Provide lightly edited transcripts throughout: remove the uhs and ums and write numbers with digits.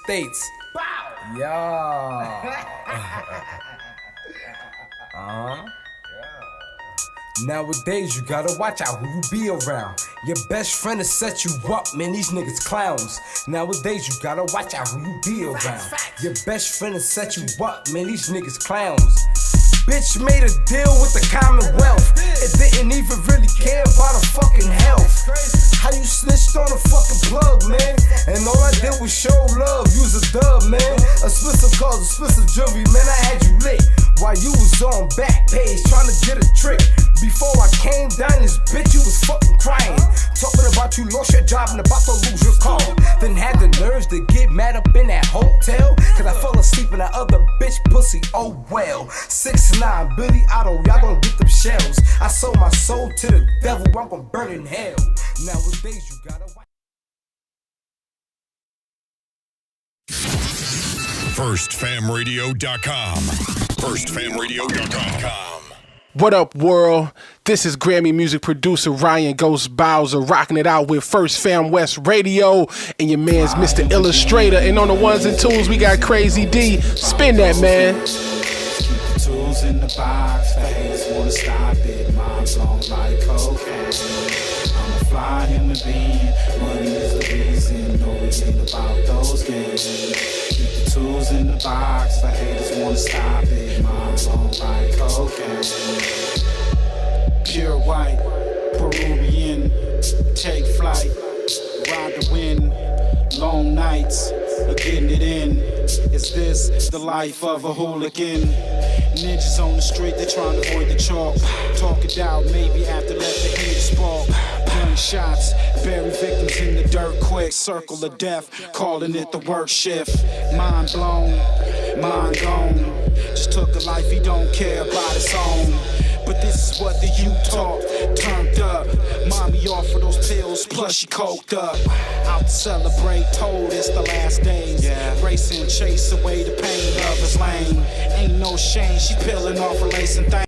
States. Bow! Yeah. Nowadays, you gotta watch out who you be around. Your best friend will set you up, man, these niggas clowns. Nowadays, you gotta watch out who you be around. Your best friend will set you up, man, these niggas clowns. Bitch made a deal with the Commonwealth. It didn't even really care about her fucking health. How you snitched on a fucking plug, man? And all I did was show love, you was a dub, man. Expensive cars, expensive jewelry, man, I had you lit. While you was on back page trying to get a trick. Before I came down this bitch, you was fucking crying. Talking about you lost your job and about to lose your car. Then had the nerves to get mad up in that hotel. Cause I fell asleep in that other bitch pussy, oh well. 6'9", Billy Otto, y'all gon' get them shells. I sold my soul to the devil, I'm gon' burn in hell. Nowadays you gotta watch. FirstFamRadio.com. FirstFamRadio.com. What up, world? This is Grammy music producer Ryan Ghost Bowser rocking it out with First Fam West Radio and your man's Mr. Illustrator. And on the ones and twos, we got Crazy D. Spin that, man. Keep the tools in the box, fans wanna stop it. Mom's on like cocaine. I'm a fly human being, money is the reason. No, it ain't about those games. Keep the tools in the box, the haters wanna stop it. Mom's on like cocaine. Pure white, Peruvian, take flight, ride the wind, long nights, getting it in. Is this the life of a hooligan? Ninjas on the street, they trying to avoid the chalk. Talk it out, maybe after let the heat spark. Gunshots, bury victims in the dirt quick. Circle of death, calling it the work shift. Mind blown, mind gone. Just took a life he don't care about his own. But this is what the youth taught, turned up. Mommy offered those pills, plus she coked up. Out to celebrate, told it's the last days. Racing, chase away the pain of his lane. Ain't no shame, she peeling off her lace and things.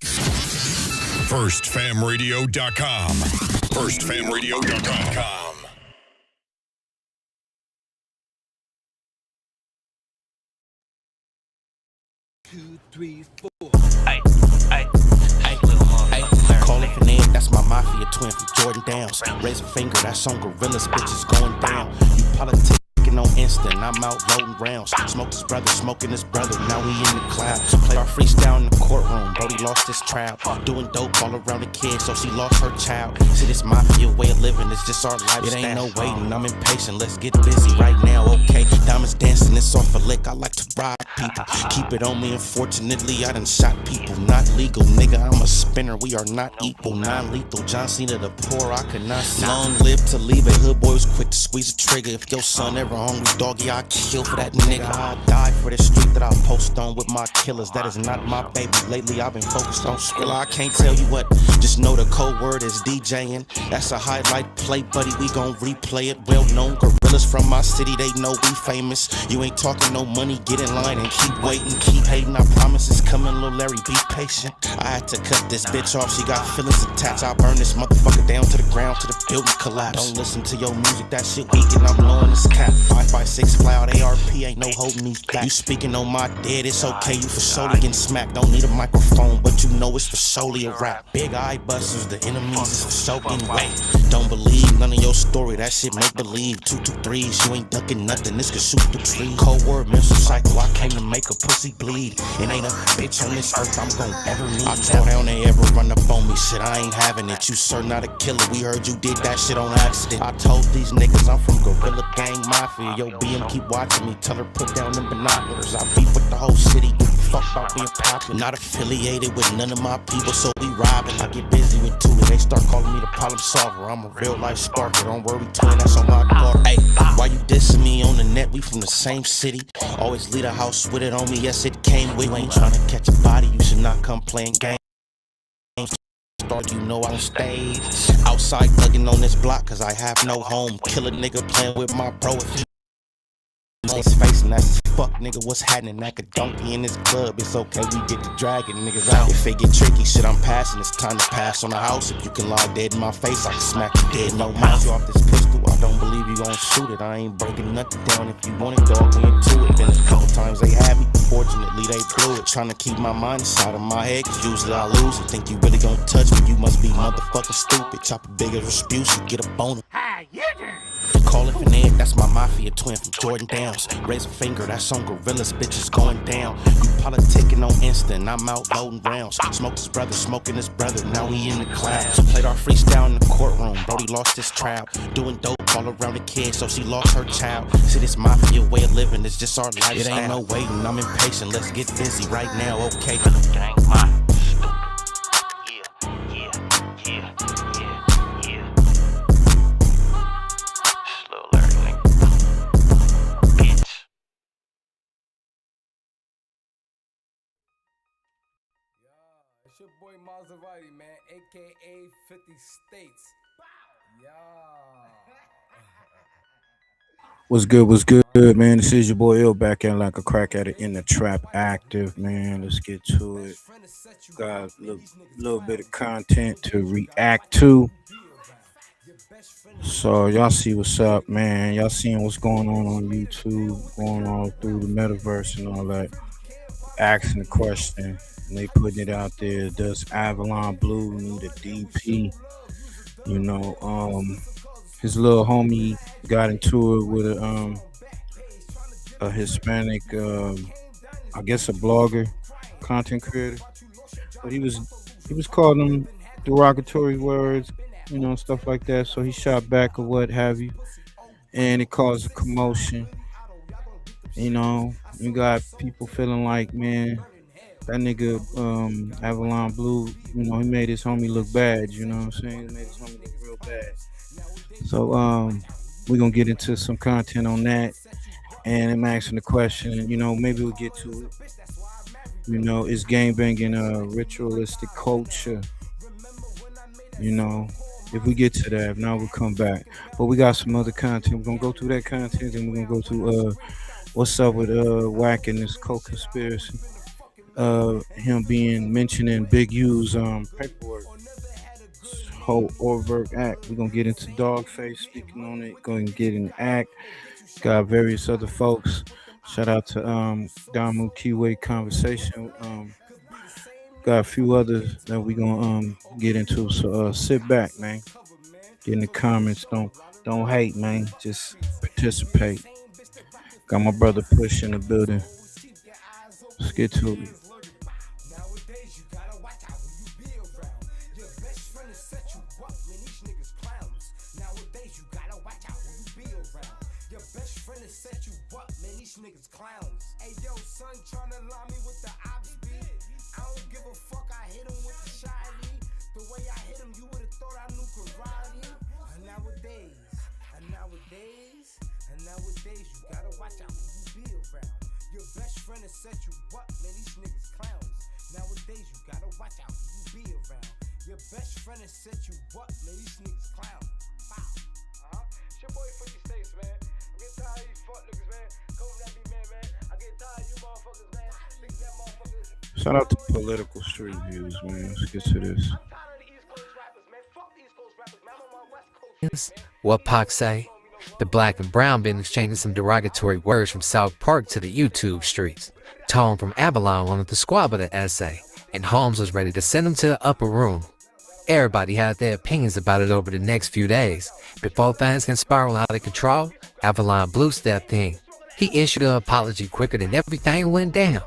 FirstFamRadio.com. FirstFamRadio.com. 2, 3, 4. Call it Finette, that's my mafia twin from Jordan Downs. Raise a finger, that's on gorillas, bitches going down. You politicking on Insta, and I'm out loading rounds. Smoked his brother, smoking his brother, now we in the clouds. Play our freestyle in the courtroom, Brody lost his trial. Doing dope all around the kid, so she lost her child. See, this mafia way of living, it's just our lifestyle. It ain't no waiting, I'm impatient, let's get busy right now, okay? Diamonds dancing, it's off a lick, I like to ride people. Keep it on me, unfortunately, I done shot people. Not legal, nigga, I'm a spinner, we are not equal. Non-lethal, John Cena the poor, I could not see. Long live to leave it, hood boy was quick to squeeze a trigger. If your son ever hungry, doggy, I kill for that nigga. I die for the street that I post on with my killers. That is not my baby. Lately I've been focused on Skrilla. I can't tell you what, just know the code word is DJing. That's a highlight play, buddy. We gon' replay it. Well known gorillas from my city, they know we famous. You ain't talking no money, get in line and keep waiting, keep hating. I promise it's coming, little Larry, be patient. I had to cut this bitch off, she got feelings attached. I burn this motherfucker down to the ground, to the building collapse. Don't listen to your music, that shit weak and I'm blowing this cap. 556 cloud, ARP ain't no holding me back. You speaking on my dead, it's okay, you for surely getting smacked. Don't need a microphone, but you know it's for solely a rap. Big eye busters, the enemies is for soaking wet. Don't believe none of your story, that shit make believe. 2 2 3s, you ain't ducking nothing, this could shoot the tree. Cold word, mental cycle, I came to make a pussy bleed. It ain't a bitch on this earth I'm gon' ever meet. I tore down they ever run up on me, shit, I ain't having it. You sir not a killer, we heard you did that shit on accident. I told these niggas I'm from Gorilla Gang Mafia. Yo, BM keep watching me, tell her put down them binoculars. I beef with the whole city, give a fuck about being popular. Not affiliated with none of my people, so we robbing. I get busy with two, and they start calling me the problem solver. I'm a real life sparker, don't worry twin, that's on my guard. Hey, why you dissing me on the net? We from the same city. Always leave a house with it on me, yes it came with. You ain't trying to catch a body, you should not come playing games. You know I don't stay outside thugging on this block, cause I have no home. Kill a nigga playing with my bro if he His face and that's fuck nigga, what's happening? Like a donkey in this club, it's okay, we get to dragging niggas out. If it get tricky, shit, I'm passing, it's time to pass on the house. If you can lie dead in my face, I can smack you dead in your mouth. You off this pistol, I don't believe you gon' shoot it. I ain't breaking nothing down, if you want it, dog, we into it. Been a couple times they had me, fortunately they blew it. Trying to keep my mind inside of my head, cause usually I lose it. Think you really gon' touch me, you must be motherfucking stupid. Chop a bigger Rasputin, get a boner. Call it Fanatic, that's my mafia twin from Jordan Downs. Raise a finger, that's on gorillas, bitches going down. You politicking on instant, I'm out loading rounds. Smoked his brother, smoking his brother, now he in the clouds. Played our freestyle in the courtroom, Brody lost his trial. Doing dope all around the kid, so she lost her child. See, this mafia way of living, it's just our lifestyle. It ain't no waiting, I'm impatient, let's get busy right now, okay? Gang, my It's your boy Maserati, man, aka 50 States. Yeah. What's good, man? This is your boy Ill back in like a crack at it in the trap active, man. Let's get to it. Got a little bit of content to react to. So y'all see what's up, man. Y'all seeing what's going on YouTube, going on through the metaverse and all that. Asking the question, and they putting it out there. Does Avalon Blue need a DP? You know, his little homie got into it with a Hispanic, I guess a blogger, content creator, but he was calling them derogatory words, you know, stuff like that. So he shot back or what have you, and it caused a commotion. You know, you got people feeling like, man, that nigga Avalon Blue, you know, he made his homie look bad. You know what I'm saying? He made his homie look real bad. So we're gonna get into some content on that, and I'm asking the question, you know, maybe we'll get to it. You know, is gangbanging a ritualistic culture? You know, if we get to that, if not, we'll come back. But we got some other content. We're gonna go through that content, and we're gonna go through what's up with Wack and this co-conspiracy. Him being mentioning Big U's paperwork. Whole overt act. We're gonna get into Dogface speaking on it, going to get in the act. Got various other folks. Shout out to Damu Kiwi Conversation. Got a few others that we gonna get into. So sit back, man. Get in the comments. Don't hate, man. Just participate. Got my brother Push in the building. Let's get to it. Niggas clowns. Hey yo, son tryna lie me with the ops beat. I don't give a fuck, I hit him with the shiny. The way I hit him, you would've thought I knew karate. And nowadays, you gotta watch out who you be around. Your best friend has set you up, man, these niggas clowns. Nowadays, you gotta watch out who you be around. Your best friend has set you up, man, these niggas clowns. Wow. It's your boy 50 States, man. I'm getting tired of these fuck niggas, man. Shout out to Political Street Views, man. Let's get to this. What Pac say? The Black and Brown been exchanging some derogatory words from South Park to the YouTube streets. Tone from Avalon wanted to squabble the essay, and Holmes was ready to send him to the upper room. Everybody had their opinions about it over the next few days. Before things can spiral out of control, Avalon Blue stepped in. He issued an apology quicker than everything went down.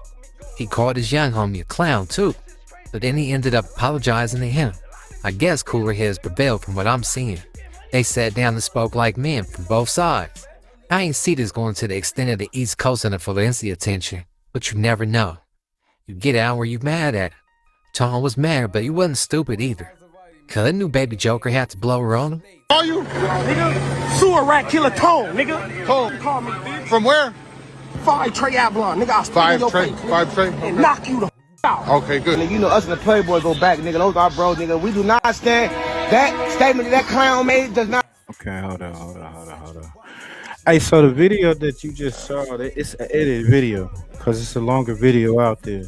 He called his young homie a clown too, but then he ended up apologizing to him. I guess cooler heads prevailed from what I'm seeing. They sat down and spoke like men from both sides. I ain't see this going to the extent of the East Coast and the Valencia attention, but you never know. You get out where you mad at. Tom was mad, but he wasn't stupid either. Cause the new baby Joker had to blow her on him. Are you? Nigga, sewer rat killer Tone, nigga. Tone. Call me, bitch. From where? 5 Trey Avalon, nigga. I'll spit in your face, 5 Trey? and knock you the out. Okay, good. You know, us and the Playboy go back, nigga. Those are bros, nigga. We do not stand that statement that clown made does not. Okay, hold on. Hey, so the video that you just saw, it's an edited video because it's a longer video out there.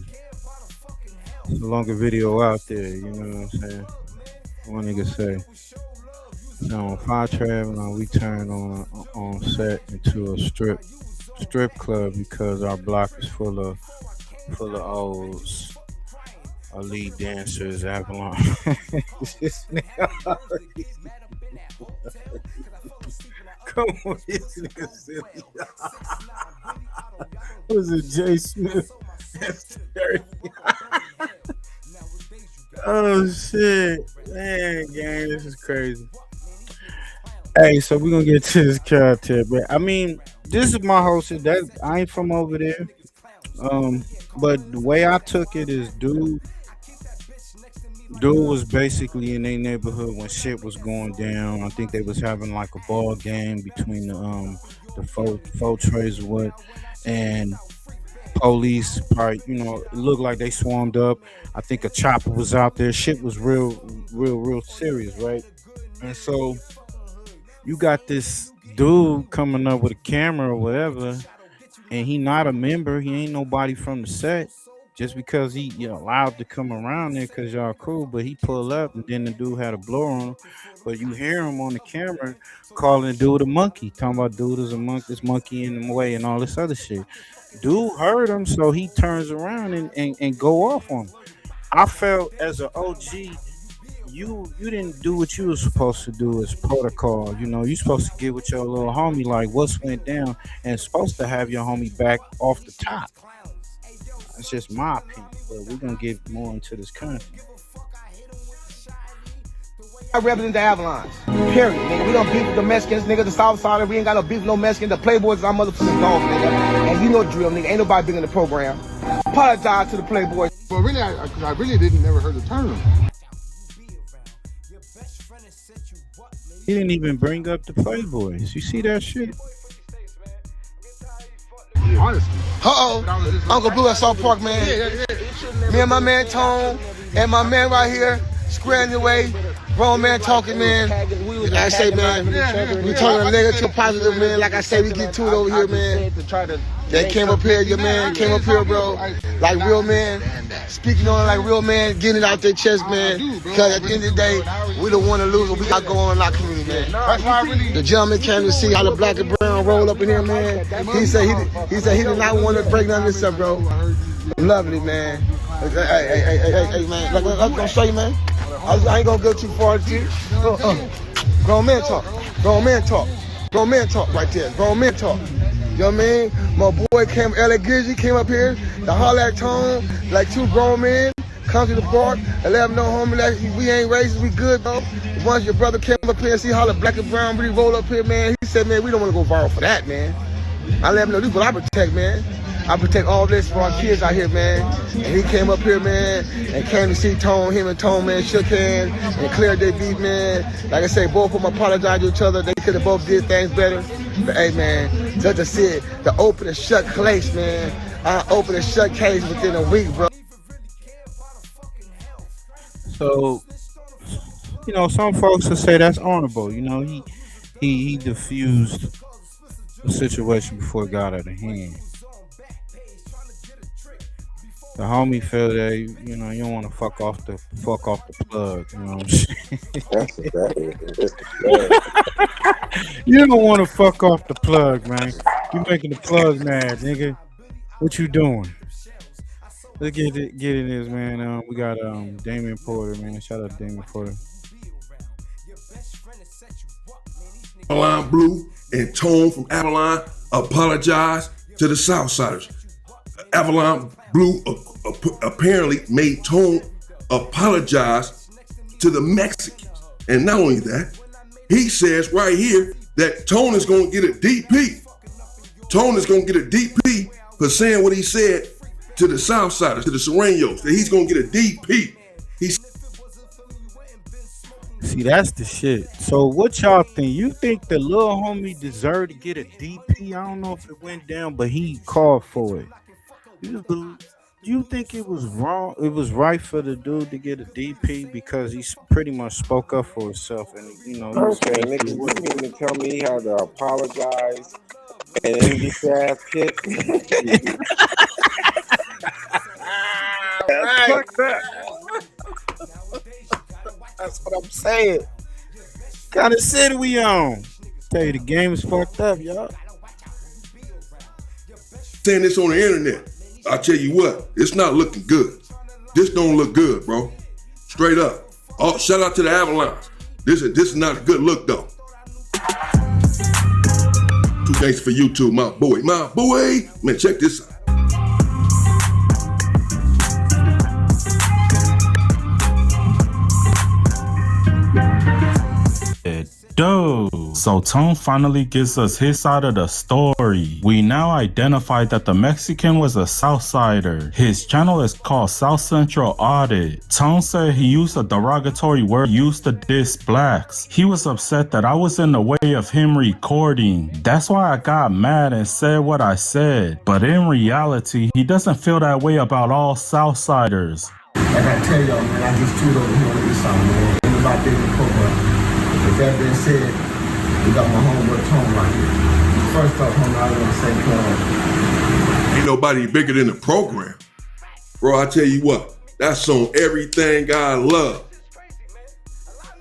It's a longer video out there. You know what I'm saying? One nigga say, "No, fire traveling. We turn on set into a strip club because our block is full of olds. Our lead dancer is Avalon." This nigga come on, this nigga silly. Was it Jay Smith? That's dirty. Oh shit, man, gang, this is crazy. Hey, so we're gonna get to this character, but I mean, this is my host. That I ain't from over there. But the way I took it is, dude was basically in their neighborhood when shit was going down. I think they was having like a ball game between the four trays or what, and police probably, it looked like they swarmed up. I think a chopper was out there. Shit was real serious, right? And so you got this dude coming up with a camera or whatever, and he not a member. He ain't nobody from the set. Just because he allowed to come around there because y'all cool, but he pull up and then the dude had a blower on him. But you hear him on the camera calling the dude a monkey, talking about dude is a monkey, this monkey in the way and all this other shit. Dude heard him, so he turns around and go off on him. I felt as an OG, you didn't do what you were supposed to do as protocol. You're supposed to get with your little homie like what's went down and supposed to have your homie back off the top. That's just my opinion, but we're gonna get more into this content. I represent the Avalons. Period, nigga. We don't beef with the Mexicans, nigga. The South Side, we ain't got no beef with no Mexicans. The Playboys is our motherfucking dogs, nigga. And you know the drill, nigga. Ain't nobody big in the program. Apologize to the Playboys. Well, really, I really didn't never heard the term. He didn't even bring up the Playboys. You see that shit? Honestly. Uncle Blue at South Park, man. Me and my man Tone and my man right here, squaring the way. Grown man talking, man. Like I say, man, we turn a negative to positive, man. Like I say, we get to it over here, man. They came up here, your man came up here, bro. Like real man, speaking on it like real man, getting it out their chest, man. Because at the end of the day, we don't want to lose what we got going on in our community, man. The gentleman came to see how the black and brown roll up in here, man. He said he did not want to break none of this up, bro. Lovely, man. Hey, man. I'm gonna show you, man. I ain't gonna go too far to you. Grown man talk. Grown man talk. Grown man talk right there. Grown man talk. You know what I mean? My boy LA Gizzy came up here to holler at Tone like two grown men. Come to the park and let him know, homie, like we ain't racist, we good, bro. Once your brother came up here and see how the black and brown really roll up here, man, he said, man, we don't want to go viral for that, man. I let him know this is what I protect, man. I protect all this for our kids out here, man. And he came up here, man, and came to see Tone. Him and Tone, man, shook hands and cleared their beef, man. Like I say, both of them apologized to each other. They could have both did things better. But hey, man, just to see it, the open and shut case, man. I open and shut case within a week, bro. So, some folks will say that's honorable. He diffused the situation before it got out of hand. The homie feel that you don't want to fuck off the plug. You know what I'm saying? You don't want to fuck off the plug, man. You making the plug mad, nigga. What you doing? Let's get in this, man. We got Damian Porter, man. Shout out to Damian Porter. Avalon Blue and Tone from Avalon apologize to the Southsiders. Avalon Blue apparently made Tone apologize to the Mexicans. And not only that, he says right here that Tone is going to get a DP. Tone is going to get a DP for saying what he said to the Southsiders, to the Sureños, that he's going to get a DP. See, that's the shit. So what y'all think? You think the little homie deserved to get a DP? I don't know if it went down, but he called for it. you think it was wrong? It was right for the dude to get a DP because he pretty much spoke up for himself, and he was Okay, nigga, basically you mean to tell me he had to apologize and then get your ass kicked? That's right. fucked up. That's what I'm saying. Kind of city we on? Tell you the game is fucked up, y'all. Saying this on the internet, I tell you what, it's not looking good. This don't look good, bro. Straight up. Oh, shout out to the Avalon. This is not a good look though. Two thanks for you too, my boy. My boy. Man, check this out. Dude, so Tone finally gives us his side of the story. We now identified that the Mexican was a Southsider. His channel is called South Central Audit. Tone said he used a derogatory word used to diss blacks. He was upset that I was in the way of him recording. That's why I got mad and said what I said. But in reality, he doesn't feel that way about all Southsiders. Like I tell y'all, man, I just tuned over here on this song, man. Ain't about David Cobra. With that being said, we got my homeboy Tone right here. First off, homie, I want to say, Ain't nobody bigger than the program. Bro, I tell you what, that's on Everything I Love.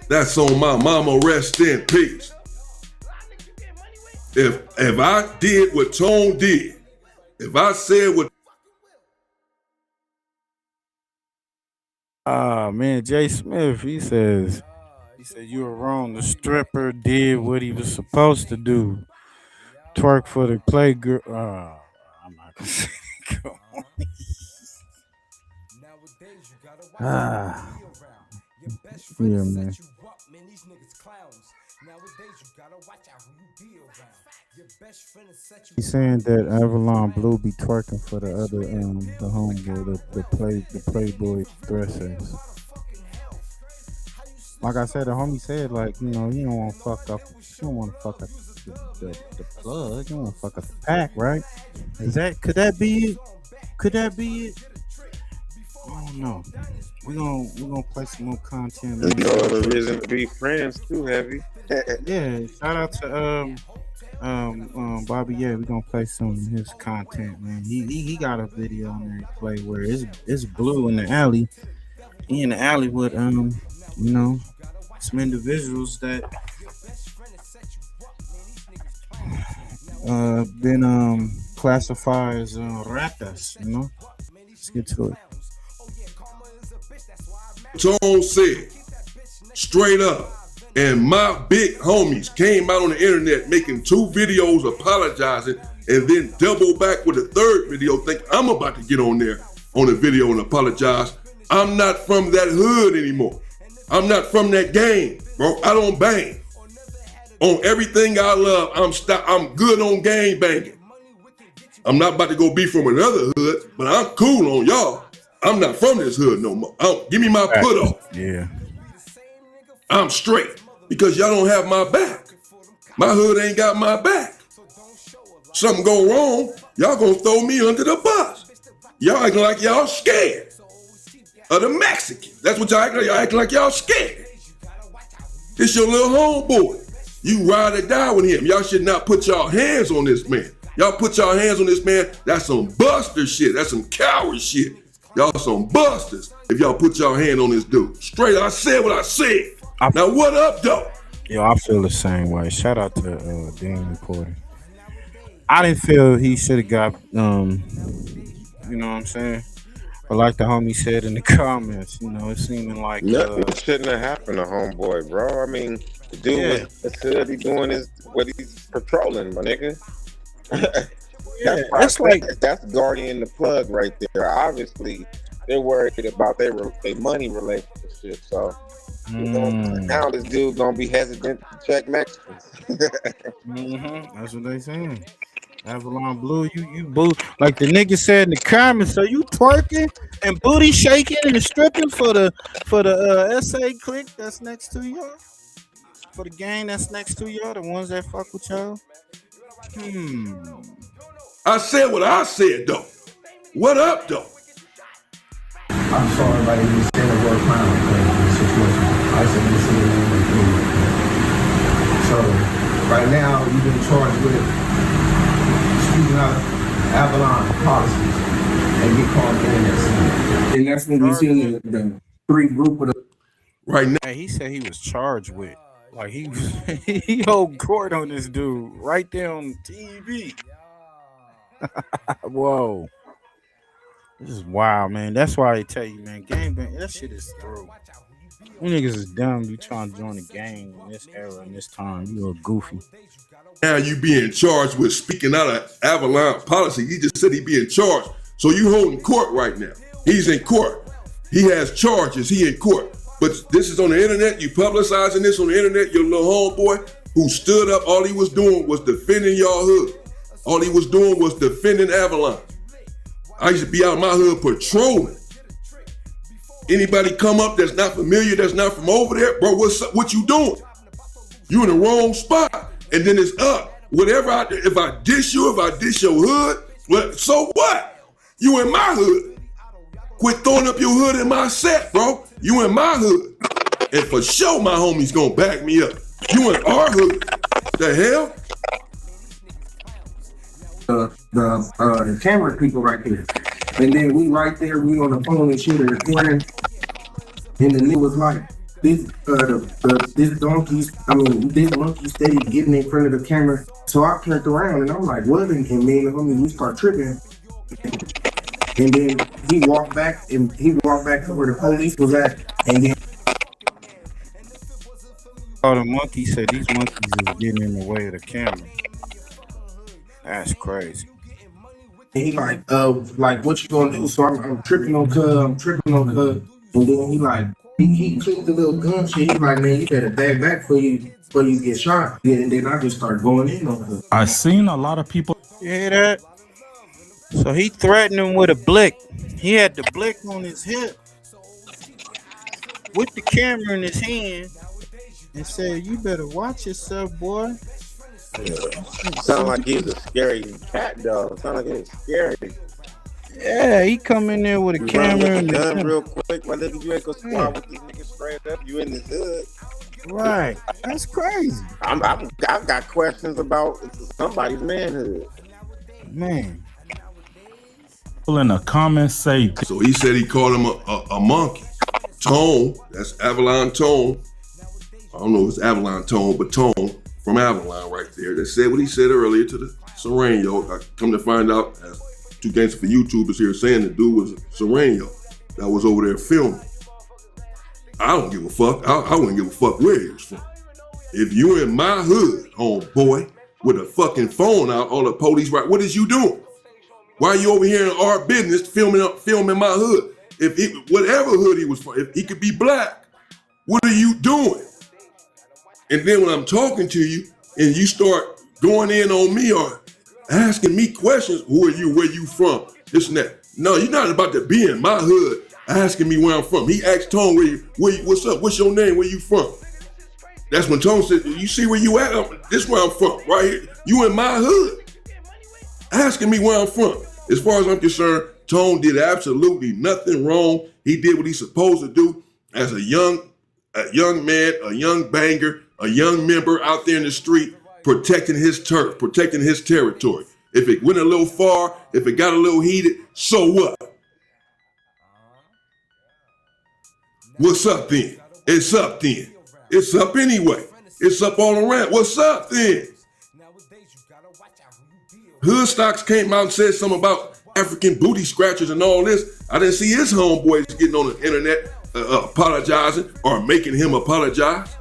That's on my mama, rest in peace. If I did what Tone did, if I said what Man, Jay Smith, he said you were wrong. The stripper did what he was supposed to do. Twerk for the playgirl. I'm not gonna say yeah, man. He's saying that Avalon Blue be twerking for the other the homeboy, the Playboy dressers. Like I said, the homie said, like, you don't want to fuck up. You don't want to fuck up the plug. You don't want to fuck up the pack, right? Could that be it? Could that be it? I don't know. We're gonna play some more content. Man. You know the reason to be friends too, Heavy. Yeah, shout out to Bobby. Yeah, we're gonna play some of his content, man. He got a video on there to play where it's Blue in the alley. He in the alley with some individuals that been classified as ratas, Let's get to it. Tone said, straight up, and my big homies came out on the internet making 2 videos apologizing and then double back with a 3rd video thinking I'm about to get on there on a video and apologize. I'm not from that hood anymore. I'm not from that game, bro. I don't bang. On Everything I Love, I'm good on gang banging. I'm not about to go be from another hood, but I'm cool on y'all. I'm not from this hood no more. Give me my put off. Yeah. I'm straight because y'all don't have my back. My hood ain't got my back. Something go wrong, y'all gonna throw me under the bus. Y'all acting like y'all scared of the Mexicans. That's what y'all acting like. Y'all acting like y'all scared. It's your little homeboy. You ride or die with him. Y'all should not put y'all hands on this man. Y'all put y'all hands on this man, that's some buster shit. That's some coward shit. Y'all some busters if y'all put y'all hand on this dude. Straight, I said what I said. Now what up, though? Yo, I feel the same way. Shout out to Dean Porter. I didn't feel he should have got, you know what I'm saying? But like the homie said in the comments, it seeming like nothing shouldn't have happened to homeboy, bro. I mean, the dude was he doing what he's patrolling, my nigga. That's guardian the plug right there. Obviously, they're worried about their money relationship. So now this dude gonna be hesitant to check Mexicans. That's what they saying. Avalon Blue, you boo, like the nigga said in the comments. So you twerking and booty shaking and stripping for the SA clique that's next to y'all, for the gang that's next to y'all, the ones that fuck with y'all. I said what I said, though. What up, though? I'm sorry everybody didn't say the word clown because of the situation. I said this is the name of the movie. So right now you've been charged with speaking out Avalon policies and get called internet scene. And that's when we see the three group of the Right now, Hey, he said he was charged with. Like he he hold court on this dude right there on TV. Whoa. This is wild, man. That's why I tell you, man, gangbang, that shit is through. You niggas is dumb. You trying to join the gang in this era, in this time. You a goofy. now you being charged with speaking out of Avalon policy. He just said he being charged. So you holding court right now. He's in court. He has charges. He in court. But this is on the internet. You publicizing this on the internet. Your little homeboy who stood up, all he was doing was defending y'all hood. All he was doing was defending Avalon. I used to be out in my hood patrolling. Anybody come up that's not familiar, that's not from over there, bro, what's up? What you doing? You in the wrong spot. And then it's up. Whatever, if I dish you, if I dish your hood, well, so what? You in my hood. Quit throwing up your hood in my set, bro. You in my hood. And for sure my homies gonna back me up. You in our hood. The hell? The camera people right there. And then we right there, we on the phone and shit and recording. And the nigga was like, this monkey steady getting in front of the camera. So I turned around and I'm like, what? And me and the homie, we start tripping. And then he walked back to where the police was at. And then The monkey said these monkeys is getting in the way of the camera. That's crazy. And he like what you gonna do? So I'm tripping on cuz. And then he clicked the little gun shit. He like, man, you better back before you get shot. And then I just started going in on her. I seen a lot of people. You hear that? So he threatened him with a blick. He had the blick on his hip with the camera in his hand and said, you better watch yourself, boy. Yeah. Sound like he's a scary cat dog. Sound like he's scary. Yeah, he come in there with a camera and gun real quick. My nigga, you ain't gonna squad with this nigga straight up. You in this hood. Right. That's crazy. I've got questions about somebody's manhood. Man. People in the comments say. So he said he called him a monkey. Tone, that's Avalon Tone. I don't know if it's Avalon Tone, but Tone from Avalon right there. That said what he said earlier to the Sereno. I come to find out, as two gangsters for YouTubers here saying the dude was Sereno that was over there filming. I don't give a fuck. I wouldn't give a fuck where he was from. If you in my hood, homeboy, with a fucking phone out, all the police right, what is you doing? Why are you over here in our business filming my hood? Whatever hood he was from, if he could be black, what are you doing? And then when I'm talking to you and you start going in on me or asking me questions, who are you, where you from, this and that. No, you're not about to be in my hood asking me where I'm from. He asked Tone, what's up, what's your name, where you from? That's when Tone said, you see where you at? This is where I'm from, right here. You in my hood asking me where I'm from. As far as I'm concerned, Tone did absolutely nothing wrong. He did what he's supposed to do as a young man, a young banger, a young member out there in the street, protecting his turf, protecting his territory. If it went a little far, if it got a little heated, so what? What's up then? It's up then. It's up anyway. It's up all around. What's up then? Hood Stocks came out and said something about African booty scratchers and all this. I didn't see his homeboys getting on the internet apologizing or making him apologize.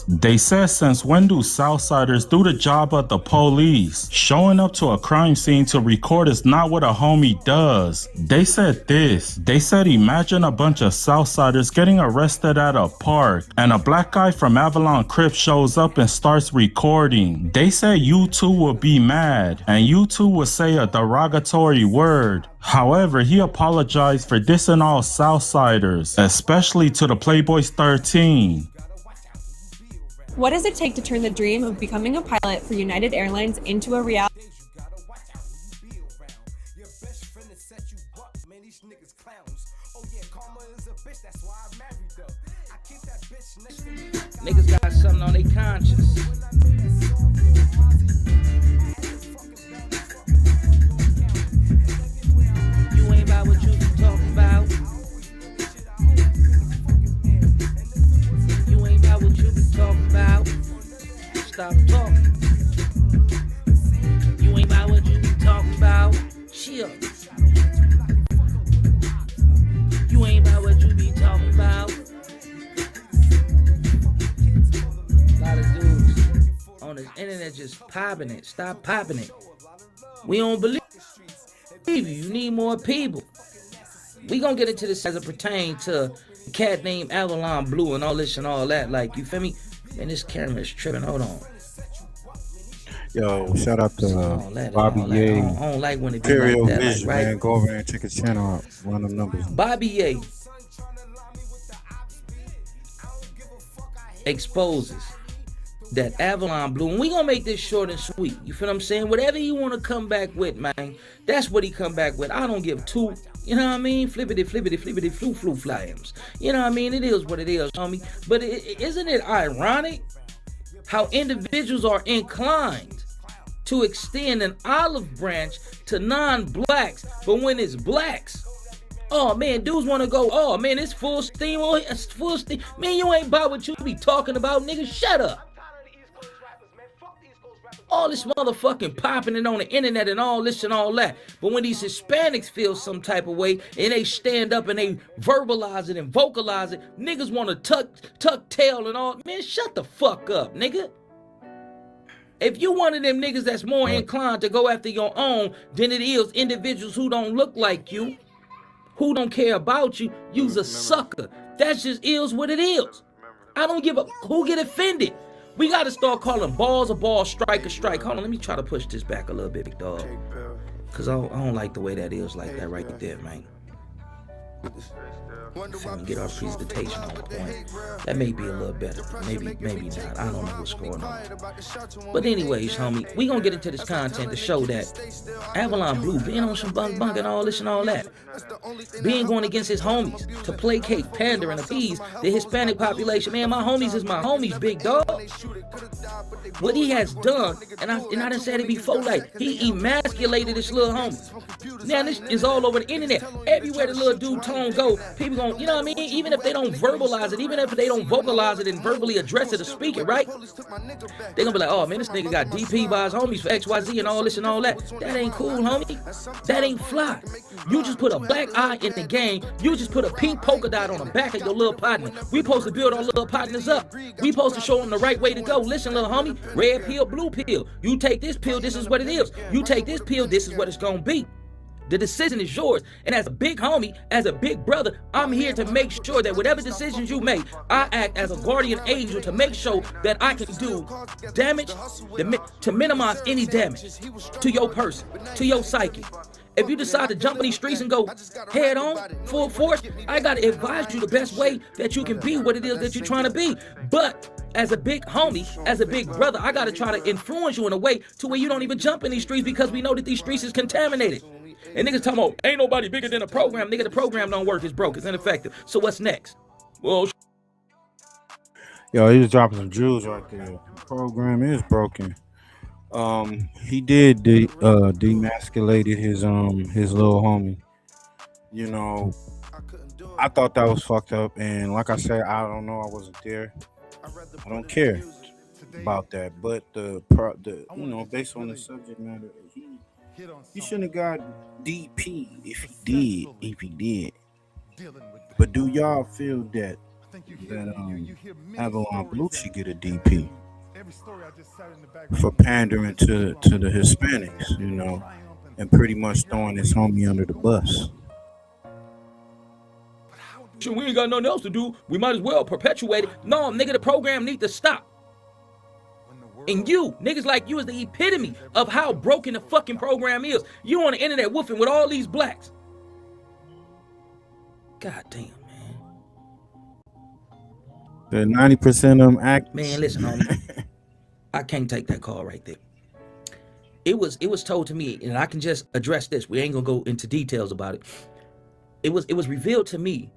They said, since when do Southsiders do the job of the police? Showing up to a crime scene to record is not what a homie does. They said this. They said, imagine a bunch of Southsiders getting arrested at a park and a black guy from Avalon Crip shows up and starts recording. They said you two will be mad and you two will say a derogatory word. However, he apologized for dissing all Southsiders, especially to the Playboys 13. What does it take to turn the dream of becoming a pilot for United Airlines into a reality? these niggas clowns. Oh yeah, karma is a bitch, that's why I married her. I keep that bitch next to me. Niggas got something on their conscience. You ain't about what you be talking about. You ain't about what you be talking about. Stop talking. You ain't about what you be talking about. Chill. You ain't about what you be talking about. A lot of dudes on this internet just popping it. Stop popping it. We don't believe you. You need more people. We gonna get into this as it pertains to a cat named Avalon Blue and all this and all that. Like, you feel me? Man, this camera is tripping. Hold on. Yo, shout out to Bobby Ye. I don't like when it be Imperial like that. Vision, Like, right? man. Go over there and check his channel out. Run them numbers. Bobby Ye exposes that Avalon Blue, and we gonna make this short and sweet. You feel what I'm saying? Whatever you want to come back with, man, that's what he come back with. I don't give two. You know what I mean? Flippity, flu, flyams. You know what I mean? It is what it is, homie. But isn't it ironic how individuals are inclined to extend an olive branch to non-blacks, but when it's blacks, oh man, dudes want to go, oh man, it's full steam, oh, it's full steam. Man, you ain't about what you be talking about, nigga. Shut up. All this motherfucking popping it on the internet and all this and all that. But when these Hispanics feel some type of way and they stand up and they verbalize it and vocalize it, niggas want to tuck tail and all. Man, shut the fuck up, nigga. If you one of them niggas that's more inclined to go after your own than it is individuals who don't look like you, who don't care about you, you's a sucker. That's just is what it is. I don't give a who get offended. We got to start calling balls a ball, strike a strike. Hold on, let me try to push this back a little bit, big dog. Because I don't like the way that is like that right there, man. Get our presentation on point. That may be a little better. Maybe not. I don't know what's going on. But anyways, homie, we gonna get into this content to show that Avalon Blue being on some bunk and all this and all that. Being going against his homies to placate, pander, and appease the Hispanic population. Man, my homies is my homies, big dog. What he has done, and I done said it before, like, he emasculated his little homies. Now, this is all over the internet. Everywhere the little dude Tone go, people gon', you know what I mean? Even if they don't verbalize it, even if they don't vocalize it and verbally address it or speak it, right? They gonna be like, oh man, this nigga got DP by his homies for XYZ and all this and all that. That ain't cool, homie. That ain't fly. You just put a black eye in the game. You just put a pink polka dot on the back of your little partner. We supposed to build our little partners up. We supposed to show them the right way to go. Listen, little homie, red pill, blue pill. You take this pill, this is what it is. You take this pill, this is what it's gonna be. The decision is yours. And as a big homie, as a big brother, I'm here to make sure that whatever decisions you make, I act as a guardian angel to make sure that I can do damage, to minimize any damage to your person, to your psyche. If you decide to jump in these streets and go head on, full force, I gotta advise you the best way that you can be what it is that you're trying to be. But as a big homie, as a big brother, I gotta try to influence you in a way to where you don't even jump in these streets, because we know that these streets is contaminated. And niggas talking about, ain't nobody bigger than the program. Nigga, the program don't work, it's broke, it's ineffective. So what's next? Well, yo, he was dropping some jewels right there. The program is broken. He did demasculated his little homie. You know, I thought that was fucked up, and like I said, I don't know, I wasn't there. I don't care about that, but the you know, based on the subject matter, he shouldn't have got DP if he did. But do y'all feel that Avalon Blue should get a DP for pandering to the Hispanics, you know, and pretty much throwing his homie under the bus? Shit, we ain't got nothing else to do. We might as well perpetuate it. No, nigga, the program need to stop. And you, niggas like you, is the epitome of how broken the fucking program is. You on the internet woofing with all these blacks. God damn, man. The 90% of them act. Man, listen, homie. I can't take that call right there. It was told to me, and I can just address this. We ain't gonna go into details about it. it was revealed to me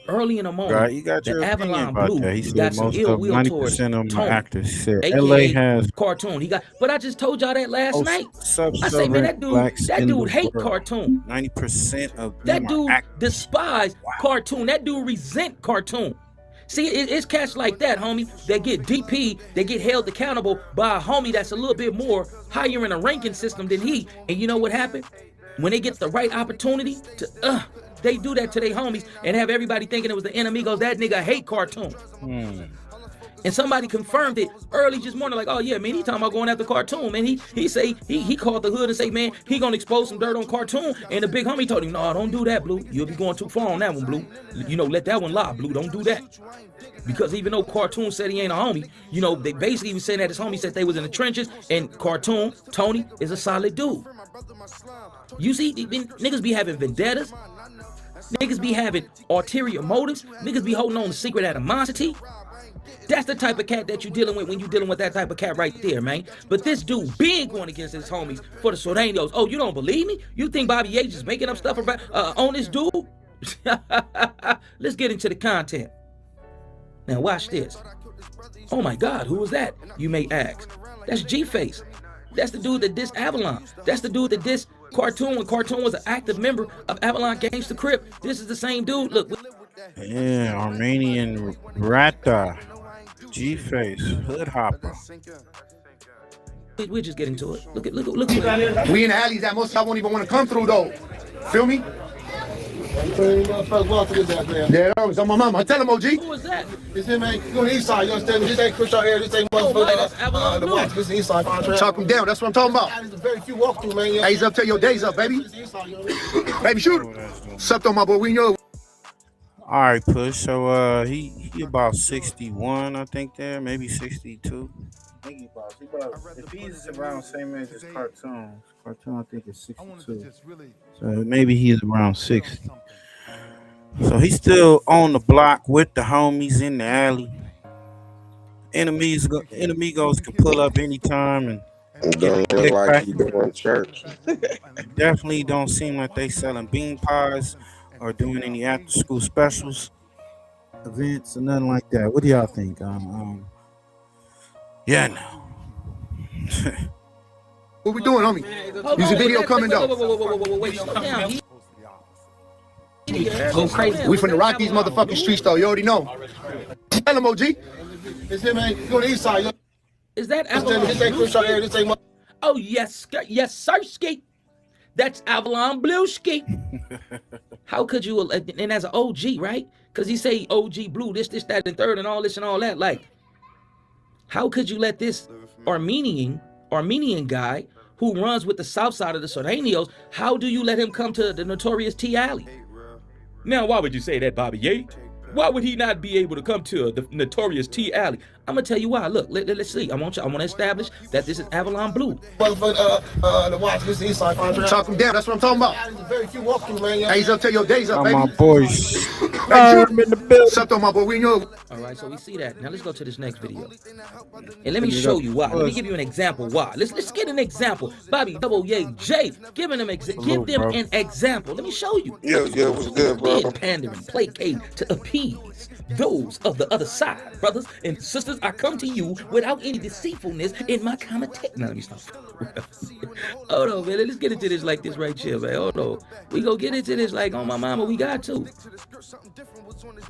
early in the morning You got your that opinion Avalon about Blue that. He said got some most ill of will towards 90% of them are Tony, actors. He said LA aka has Cartoon. But I just told y'all that last night. I say, man, that blacks in dude the hate world. Cartoon. 90% of them That are dude actors. despise Cartoon. That dude resent Cartoon. See, it's cats like that, homie, that get DP, they get held accountable by a homie that's a little bit more higher in a ranking system than he. And you know what happened? When they get the right opportunity to, they do that to their homies and have everybody thinking it was the enemy. Goes, that nigga hate Cartoon. And somebody confirmed it early this morning, like, oh yeah, man, he talking about going after Cartoon, man. He say he called the hood and say, man, he gonna expose some dirt on Cartoon. And the big homie told him, no, don't do that, Blue. You'll be going too far on that one, Blue. You know, let that one lie, Blue. Don't do that. Because even though Cartoon said he ain't a homie, you know, they basically was saying that his homie said they was in the trenches, and Cartoon, Tony, is a solid dude. You see, niggas be having vendettas. Niggas be having ulterior motives. Niggas be holding on to secret animosity. That's the type of cat that you dealing with when you dealing with that type of cat right there, man. But this dude being going against his homies for the Soranios. Oh, you don't believe me? You think Bobby H is making up stuff about on this dude? Let's get into the content. Now watch this. Oh my God, who was that? You may ask. That's G-Face. That's the dude that dissed Avalon. That's the dude that dissed Cartoon when Cartoon was an active member of Avalon Gangsta Crip. This is the same dude. Look. Yeah, Armenian Rata, G-Face, Hood Hopper. We'll just get into it. Look. We in the alleys that most y'all won't even want to come through though. Feel me? Yeah, that was on my mama. Tell him, OG. Who was that? It's him, man. You on the east side, you understand me? This ain't Chris out here. This ain't motherfucker. The watch, this is the east side. Chop him down. That's what I'm talking about. There's very few walk through, man. Hey, he's up till your days up, baby. Baby, shoot him. Sucked on my boy. We know. All right, Push. So he about 61, I think there, maybe 62. I think if he's around the same age as Cartoon I think is 62. So maybe he's around 60. So he's still on the block with the homies in the alley. Enemigos can pull up anytime and don't look like he doing church. Definitely don't seem like they selling bean pies or doing any after school specials, events, or nothing like that. What do y'all think? Yeah, no. What we doing, homie? Use a video coming though. Wait, slow down. Go crazy. We from the Rockies motherfucking streets though. You already know. Tell him, OG. It's him, man. You on the east side. Is that Avalon? Oh yes, sir, Ski. That's Avalon Blue Ski. How could you? And as an OG, right? Because he say OG Blue, this, that, and third, and all this and all that. Like, how could you let this Armenian guy who runs with the south side of the Soranios, how do you let him come to the notorious T Alley? Now, why would you say that, Bobby Yates? Why would he not be able to come to the notorious T Alley? I'm gonna tell you why. Look, let's see. I want to establish that this is Avalon Blue. The watch, this is the east side. Chop him down. That's what I'm talking about. There's very few walk through, man. Hey, he's up till your days up, baby. My boys. Sucked on my boy. We know. All right, so we see that. Now let's go to this next video, and let me show you why. Let me give you an example why. Let's get an example. Bobby Double Yay J, give them an example. Let me show you. Yeah, what's good, bro? Pandering, placate to appease those of the other side, brothers and sisters. I come to you without any deceitfulness in my commentate. Now let me stop. Hold on, man. Let's get into this like this right here, man. Hold on. We go get into this like on my mama. We got to.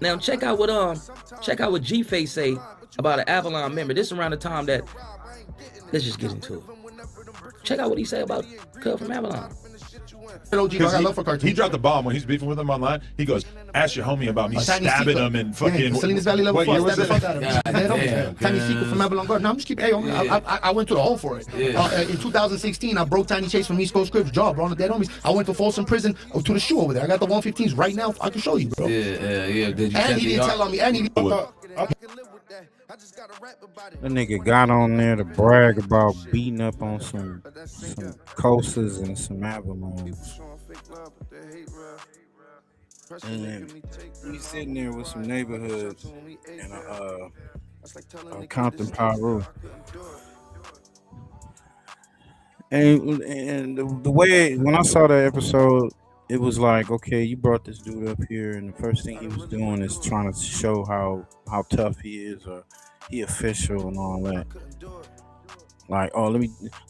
Now check out what G-Face say about an Avalon member. This is around the time that. Let's just get into it. Check out what he say about Cub from Avalon. He dropped the bomb when he's beefing with him online. He goes, ask your homie about me stabbing him and fucking. Salinas Valley level what year was it? Tiny Secret from Avalon Garden. No, I'm just keeping. Hey, I went to the hole for it. In 2016, I broke Tiny Chase from East Coast Crips jaw, bro. On the dead homies. I went to Folsom Prison to the shoe over there. I got the 115s right now. I can show you, bro. Yeah. Did you and he didn't tell on me. And he didn't. That nigga got on there to brag about beating up on some Cosas and some Avalons. And he's sitting there with some neighborhoods and a Compton Pyro. And the way when I saw that episode, it was like, okay, you brought this dude up here, and the first thing he was doing is trying to show how tough he is, or he official and all that. Like, oh, let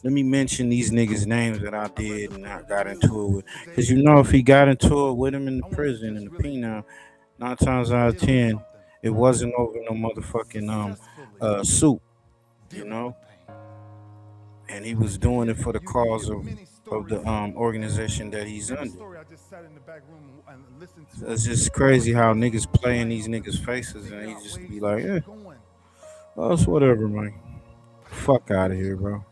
me mention these niggas' names that I did and I got into it with, because you know if he got into it with him in the prison in the penal, 9 times out of 10, it wasn't over no motherfucking suit, you know. And he was doing it for the cause of the organization that he's under. It's just crazy how niggas play in these niggas' faces and he just be like, oh, it's whatever, man. Fuck out of here, bro.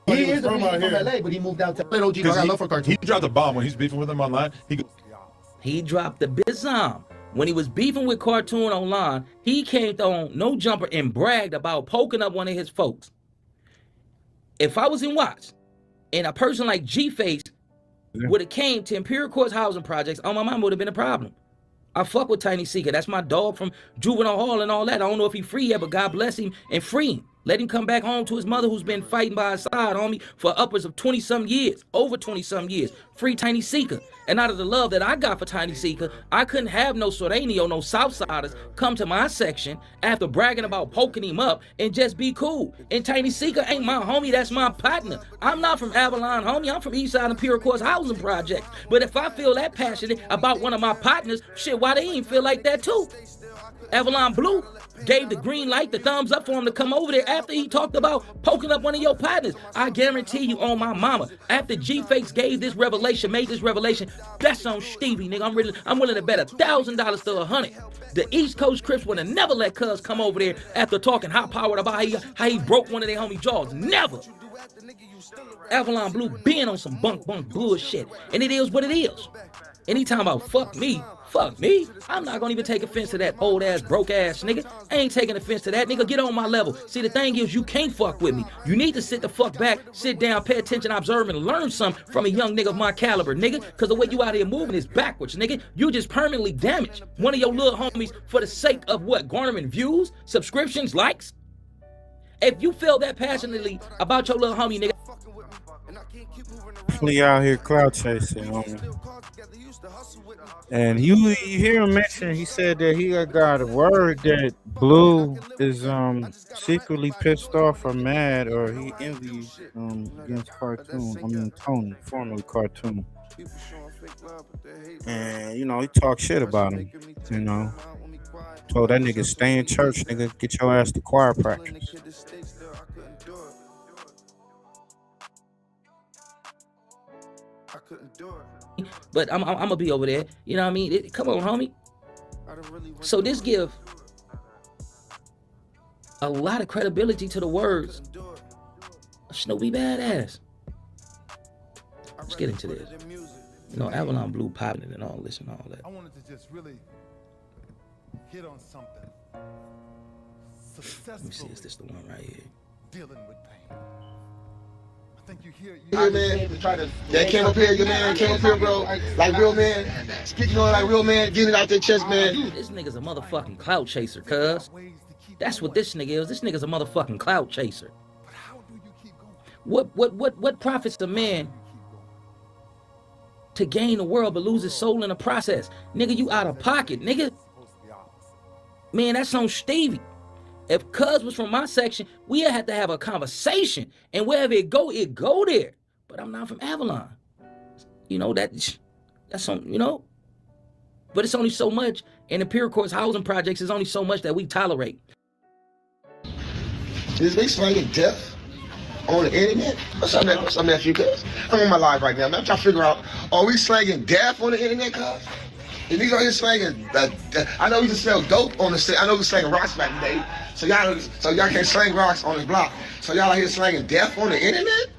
He is from LA, but he moved out to OG. I got love for cartoons. He dropped a bomb when he's beefing with him online. He dropped the bizarre. When he was beefing with Cartoon online, he came on No Jumper and bragged about poking up one of his folks. If I was in Watts and a person like G-Face would have came to Imperial Courts housing projects, on my mind would have been a problem. I fuck with Tiny Seeker. That's my dog from Juvenile Hall and all that. I don't know if he's free yet, but God bless him and free him. Let him come back home to his mother who's been fighting by his side, homie, for upwards of 20-some years, over 20-some years. Free Tiny Seeker. And out of the love that I got for Tiny Seeker, I couldn't have no Sordenio, no Southsiders come to my section after bragging about poking him up and just be cool. And Tiny Seeker ain't my homie, that's my partner. I'm not from Avalon, homie. I'm from Eastside Imperial Courts Housing Project. But if I feel that passionate about one of my partners, shit, why they ain't feel like that too? Avalon Blue gave the green light, the thumbs up for him to come over there after he talked about poking up one of your partners. I guarantee you on my mama, after G-Face gave this revelation, made this revelation, that's on Stevie, nigga. I'm willing to bet $1,000 to 100. The East Coast Crips would have never let Cuz come over there after talking hot powered about how he broke one of their homie jaws. Never. Avalon Blue being on some bunk bullshit. And it is what it is. Anytime about fuck me, I'm not gonna even take offense to that old ass, broke ass nigga. I ain't taking offense to that nigga. Get on my level. See, the thing is, you can't fuck with me. You need to sit the fuck back, sit down, pay attention, observe, and learn something from a young nigga of my caliber, nigga. Cause the way you out here moving is backwards, nigga. You just permanently damaged one of your little homies for the sake of what? Garnering views, subscriptions, likes? If you feel that passionately about your little homie, nigga. Definitely out here cloud chasing, homie. And you hear him mention, he said that he got a word that Blue is secretly pissed off or mad, or he envies against Cartoon. I mean Tony, formerly Cartoon. And you know, he talked shit about him. You know, told that nigga stay in church, nigga, get your ass to choir practice. But I'm gonna be over there. You know what I mean? Come on, homie. So this give a lot of credibility to the words Snoopy Badass. Let's get into this. You know, Avalon Blue popping it and all this and all that. I wanted to just really hit on something. Let me see, is this the one right here? Dealing with pain. I think you hear man. That came up here, your man came up here, bro. Like real man. Speaking on like real man, getting it out their chest, man. This nigga's a motherfucking clout chaser, cuz. That's what this nigga is. This nigga's a motherfucking clout chaser. What profits the man to gain the world but lose his soul in the process? Nigga, you out of pocket, nigga. Man, that's on Stevie. If Cuz was from my section, we had to have a conversation. And wherever it go there. But I'm not from Avalon. You know, that's on, you know. But it's only so much. In Imperial Courts housing projects, there's only so much that we tolerate. Is they slanging death on the internet? What's up, nephew, cuz? I'm on my live right now, man. I'm trying to figure out, are we slanging death on the internet, cuz? If niggas out here slanging, I know we can sell dope on the set. I know we slanging rocks back in the day. So y'all can't slang rocks on this block. So y'all out here slanging death on the internet?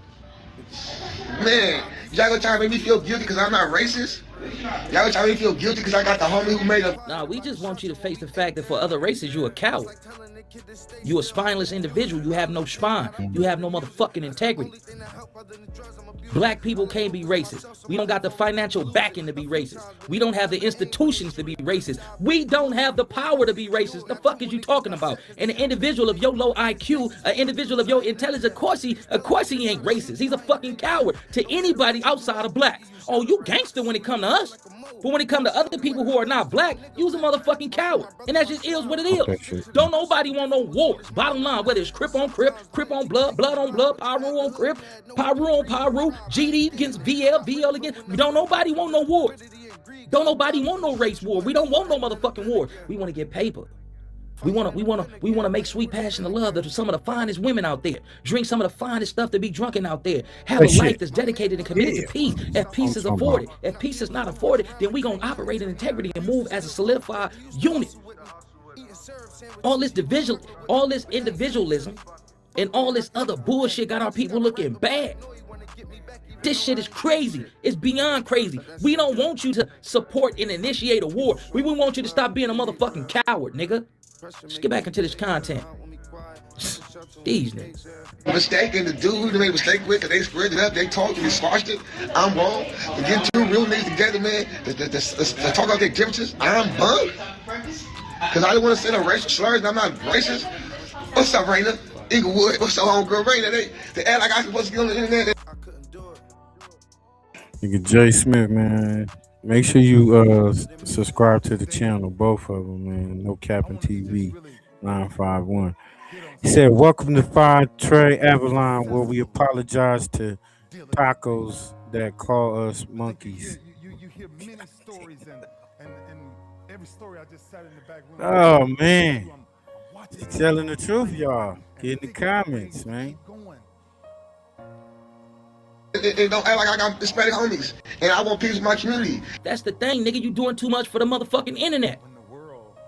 Man, y'all gonna try to make me feel guilty because I'm not racist? Y'all gonna try to make me feel guilty because I got the homie who made a... Nah, we just want you to face the fact that for other races, you a coward. You a spineless individual. You have no spine. You have no motherfucking integrity. Black people can't be racist. We don't got the financial backing to be racist. We don't have the institutions to be racist. We don't have the power to be racist. The fuck is you talking about? And an individual of your low IQ, an individual of your intelligence, of course he ain't racist. He's a fucking coward to anybody outside of blacks. Oh, you gangster when it come to us. But when it come to other people who are not black, you's a motherfucking coward. And that just is what it is. Don't nobody want no wars. Bottom line, whether it's Crip on Crip, Crip on Blood, Blood on Blood, Pyru on Crip, Pyru on Pyru, GD against VL, VL against. Don't nobody want no wars. Don't nobody want no race war. We don't want no motherfucking war. We want to get paper. We want to make sweet passion of love to some of the finest women out there. Drink some of the finest stuff to be drunken out there. Have a life that's dedicated and committed to peace. If peace is afforded, if peace is not afforded, then we gonna operate in integrity and move as a solidified unit. All this division, all this individualism, and all this other bullshit got our people looking bad. This shit is crazy. It's beyond crazy. We don't want you to support and initiate a war. We want you to stop being a motherfucking coward, nigga. Let's get back into this content. These niggas. Mistake, and the dude who made a mistake with, they spread it up, they talked and they squashed it. I'm wrong. To get two real niggas together, man, to talk about their differences, I'm bummed. Because I don't want to say no racial slurs, and I'm not racist. What's up, Raina? Inglewood, what's up, homegirl Raina? They act like I'm supposed to be on the internet. Nigga Jay Smith, man. Make sure you subscribe to the channel, both of them, man. No Capping TV 951. He said, "Welcome to Fire Trey Avalon, where we apologize to tacos that call us monkeys." You hear many stories, and every story I just sat in the back room. Oh man, he's telling the truth, y'all. Get in the comments, man. They don't act like I got Hispanic homies, and I want peace in my community. That's the thing, nigga. You doing too much for the motherfucking internet.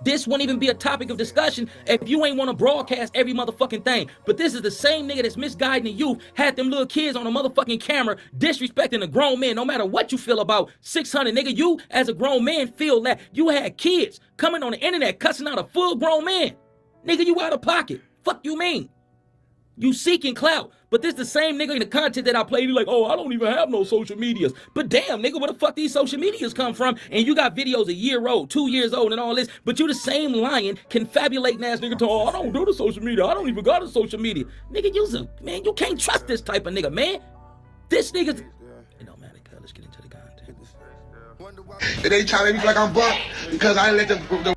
This won't even be a topic of discussion if you ain't want to broadcast every motherfucking thing. But this is the same nigga that's misguiding the youth, had them little kids on a motherfucking camera, disrespecting the grown men. No matter what you feel about 600, nigga, you as a grown man feel that you had kids coming on the internet cussing out a full grown man. Nigga, you out of pocket. Fuck you mean? You seeking clout. But this the same nigga in the content that I played. He like, oh, I don't even have no social medias. But damn, nigga, where the fuck these social medias come from? And you got videos a year old, 2 years old, and all this. But you the same lying, confabulating ass nigga to, oh, I don't do the social media. I don't even got a social media. Nigga, man, you can't trust this type of nigga, man. This nigga's... It don't matter, cuz. Let's get into the content. They trying to make me feel like I'm buck because I didn't let the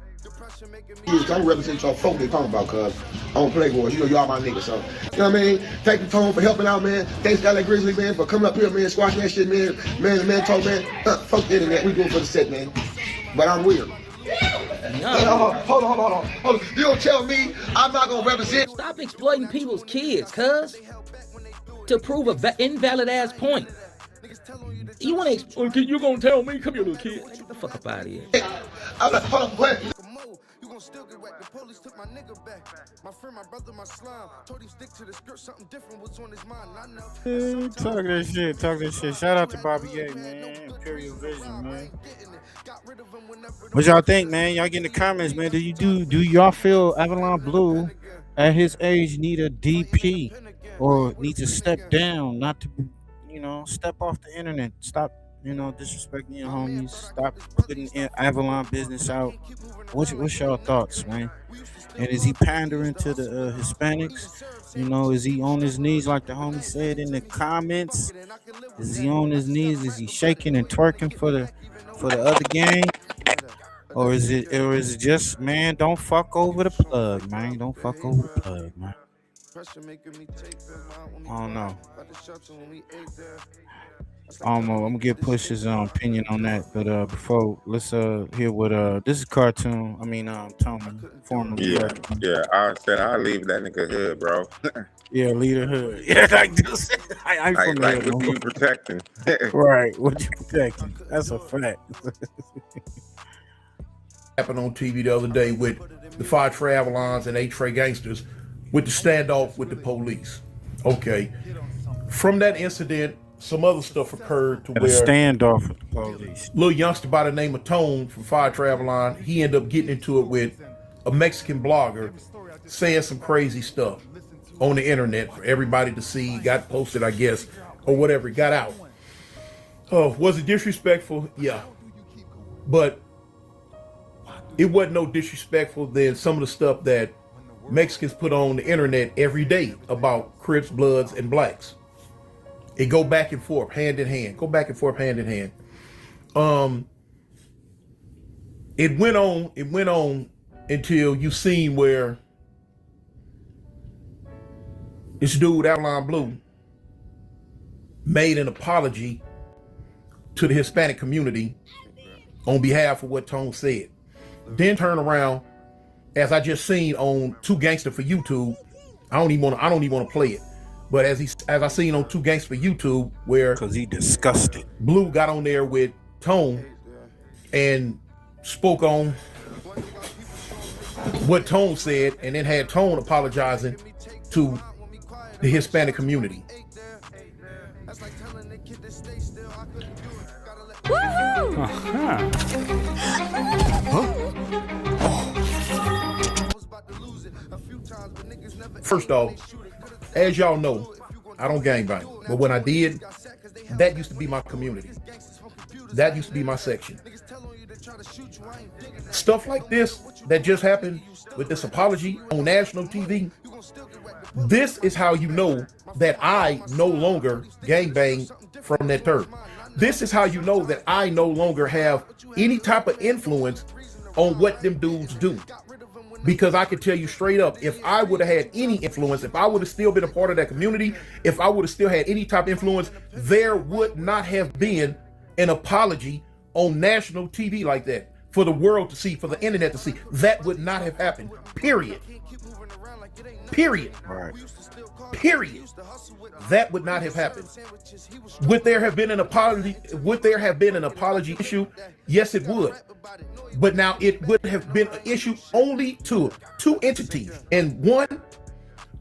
I'm representing y'all folk they talking about, cuz I don't play wars. You know, y'all my niggas, so you know what I mean? Thank you, Tone, for helping out, man. Thanks, Guy Like Grizzly, man, for coming up here, man, squashing that shit, man. Man talk, man. Fuck the internet. We do it for the set, man. But I'm weird. No. Hold on. You don't tell me I'm not gonna represent. Stop exploiting people's kids, cuz. To prove a invalid ass point. You wanna you gonna tell me? Come here, little kid. Get the fuck up out of here. I'm like, hold on, wait. Still get whacked. The police took my nigga back. My friend, my brother, my slime. Told him stick to the script. Something different was on his mind. I know. Talk that shit. Shout out to Bobby A, man. Imperial Vision, man. What y'all think, man? Y'all get in the comments, man. Do y'all feel Avalon Blue at his age need a DP or need to step down, not to, step off the internet, stop, disrespecting your homies, stop putting Avalon business out? What's y'all thoughts, man? And is he pandering to the Hispanics? Is he on his knees like the homie said in the comments? Is he on his knees? Is he shaking and twerking for the other gang? Or is it just, man, don't fuck over the plug, man. Don't fuck over the plug, man. I don't know. I'm gonna get Push's opinion on that, but before, let's hear what this is Cartoon. Tony, formerly. Yeah. I said I'll leave that nigga hood, bro. Yeah, leave the hood. Yeah, like this. I'm from like the hood. what you protecting? Right, what you protecting? That's a fact. Happened on TV the other day with the 5 Trey Avalons and 8 Trey gangsters with the standoff with the police. Okay, from that incident, some other stuff occurred to where a standoff with the police. Little youngster by the name of Tone from 5 Trey Avalon, he ended up getting into it with a Mexican blogger saying some crazy stuff on the internet for everybody to see, got posted, I guess, or whatever, it got out. Oh, was it disrespectful? Yeah. But it wasn't no disrespectful than some of the stuff that Mexicans put on the internet every day about Crips, Bloods, and Blacks. It go back and forth, hand in hand. Go back and forth, hand in hand. It went on until you seen where this dude, Avalon Blue, made an apology to the Hispanic community on behalf of what Tone said. Then turn around, as I just seen on Two Gangsta for YouTube. I don't even want to play it. But as I seen on Two Gangsta for YouTube, where because he disgusted, Blue got on there with Tone and spoke on what Tone said, and then had Tone apologizing to the Hispanic community. First off, as y'all know, I don't gangbang, but when I did, that used to be my community. That used to be my section. Stuff like this that just happened with this apology on national TV, this is how you know that I no longer gangbang from that term. This is how you know that I no longer have any type of influence on what them dudes do. Because I can tell you straight up, if I would have had any influence, if I would have still been a part of that community, if I would have still had any type of influence, there would not have been an apology on national TV like that for the world to see, for the internet to see. That would not have happened. Period. Period. Right. Period. That would not have happened. Would there have been an apology? Would there have been an apology issue? Yes, it would. But now it would have been an issue only to two entities, and one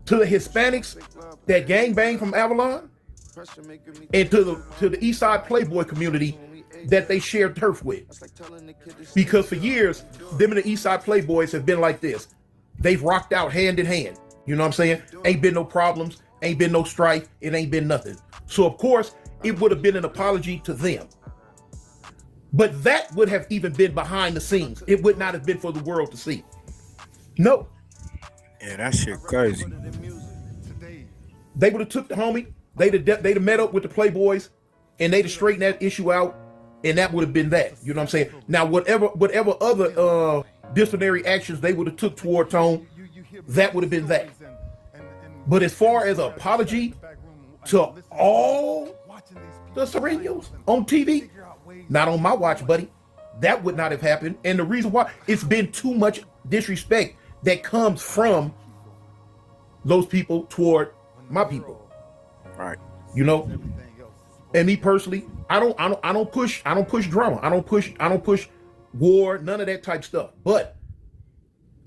to the Hispanics that gangbang from Avalon, and to the East Side Playboy community that they shared turf with. Because for years, them and the East Side Playboys have been like this. They've rocked out hand in hand. You know what I'm saying? Ain't been no problems, ain't been no strife, it ain't been nothing. So of course, it would have been an apology to them. But that would have even been behind the scenes. It would not have been for the world to see. No. Yeah, that shit crazy. They would have took the homie, they'd have met up with the Playboys, and they'd have straightened that issue out, and that would have been that. You know what I'm saying? Now, whatever other disciplinary actions they would have took toward Tone, that would have been that. But as far as an apology to all the Serenios on TV, not on my watch, buddy. That would not have happened. And the reason why, it's been too much disrespect that comes from those people toward my people. Right. You know? And me personally, I don't push drama. I don't push war, none of that type stuff. But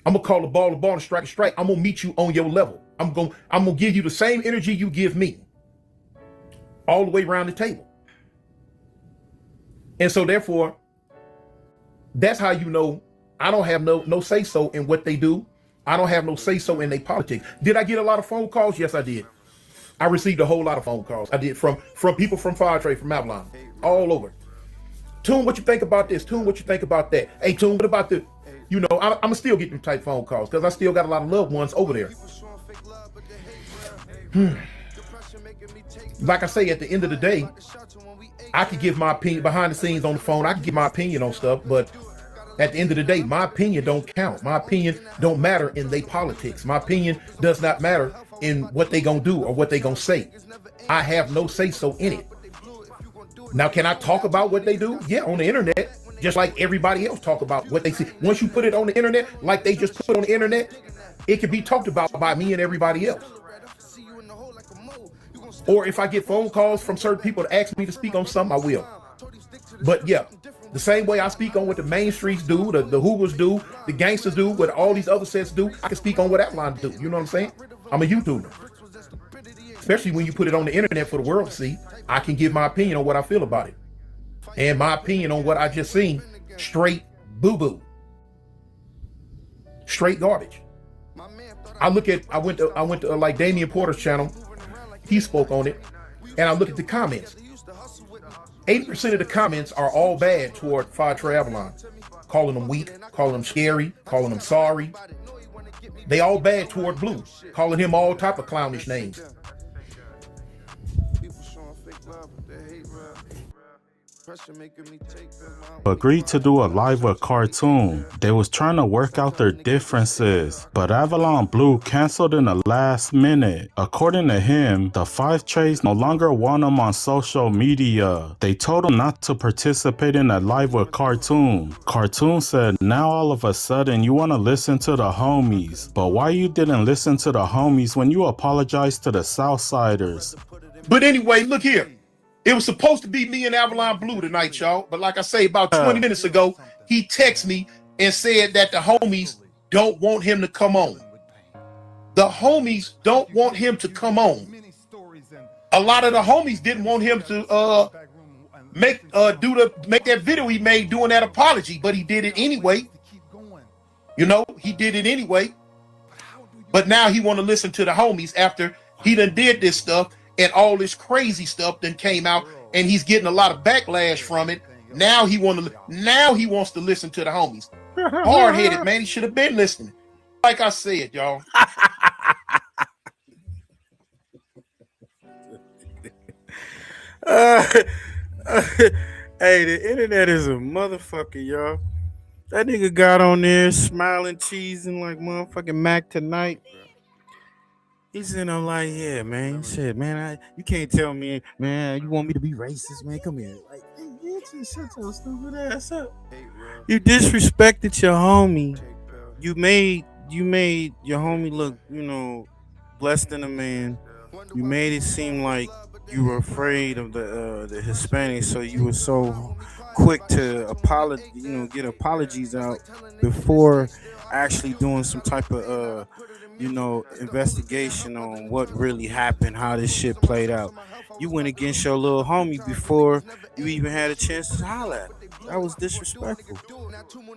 I'm gonna call the ball and strike a strike. I'm gonna meet you on your level. I'm gonna give you the same energy you give me. All the way around the table. And so therefore, that's how you know I don't have no say-so in what they do. I don't have no say-so in their politics. Did I get a lot of phone calls? Yes, I did. I received a whole lot of phone calls. I did from people from Fire Trade, from Avalon, all over. Tune, what you think about this? Tune, what you think about that? Hey, Tune, what about the, you know, I'm going to still get them type phone calls because I still got a lot of loved ones over there. Like I say, at the end of the day, I could give my opinion behind the scenes on the phone. I can give my opinion on stuff, but at the end of the day, my opinion don't count. My opinion don't matter in their politics. My opinion does not matter in what they gonna do or what they gonna say. I have no say-so in it. Now, can I talk about what they do? Yeah, on the internet, just like everybody else talk about what they see. Once you put it on the internet, like they just put on the internet, it can be talked about by me and everybody else. Or if I get phone calls from certain people to ask me to speak on something, I will. But yeah, the same way I speak on what the main streets do, the Hoovers do, the gangsters do, what all these other sets do, I can speak on what Avalon do. You know what I'm saying? I'm a YouTuber. Especially when you put it on the internet for the world to see, I can give my opinion on what I feel about it. And my opinion on what I just seen, straight boo-boo. Straight garbage. I went to like Damian Porter's channel. He spoke on it, and I look at the comments. 80% of the comments are all bad toward Fatra Avalon, calling them weak, calling them scary, calling them sorry. They all bad toward Blue, calling him all type of clownish names. Agreed to do a live with Cartoon. They was trying to work out their differences, but Avalon Blue canceled in the last minute. According to him, the 5 Trays no longer want him on social media. They told him not to participate in a live with Cartoon. Cartoon said, now all of a sudden you want to listen to the homies, but why you didn't listen to the homies when you apologized to the Southsiders? But anyway, look here. It was supposed to be me and Avalon Blue tonight, y'all. But like I say, about 20 minutes ago, he texted me and said that the homies don't want him to come on. The homies don't want him to come on. A lot of the homies didn't want him to make that video he made doing that apology, but he did it anyway. You know, he did it anyway. But now he want to listen to the homies after he done did this stuff. And all this crazy stuff then came out, and he's getting a lot of backlash from it. Now he wants to listen to the homies. Hard-headed, man. He should have been listening. Like I said, y'all. Hey, the internet is a motherfucker, y'all. That nigga got on there smiling, cheesing like motherfucking Mac tonight. He's in there like, yeah, man. Shit, man. You can't tell me, man. You want me to be racist, man? Come here. Like, hey, shut your stupid ass up. You disrespected your homie. You made your homie look, blessed in a man. You made it seem like you were afraid of the Hispanics, so you were so quick to get apologies out before actually doing some type of investigation on what really happened, how this shit played out. You went against your little homie before you even had a chance to holler at him. That was disrespectful.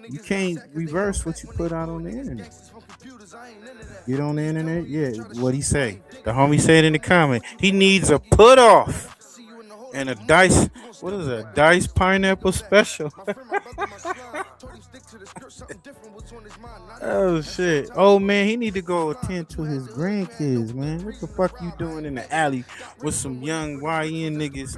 You can't reverse what you put out on the internet. Get on the internet, yeah. What'd he say? The homie said in the comment, he needs a put off and a dice. What is that? Dice pineapple special. Oh shit. Oh man, he need to go attend to his grandkids, man. What the fuck you doing in the alley with some young YN niggas?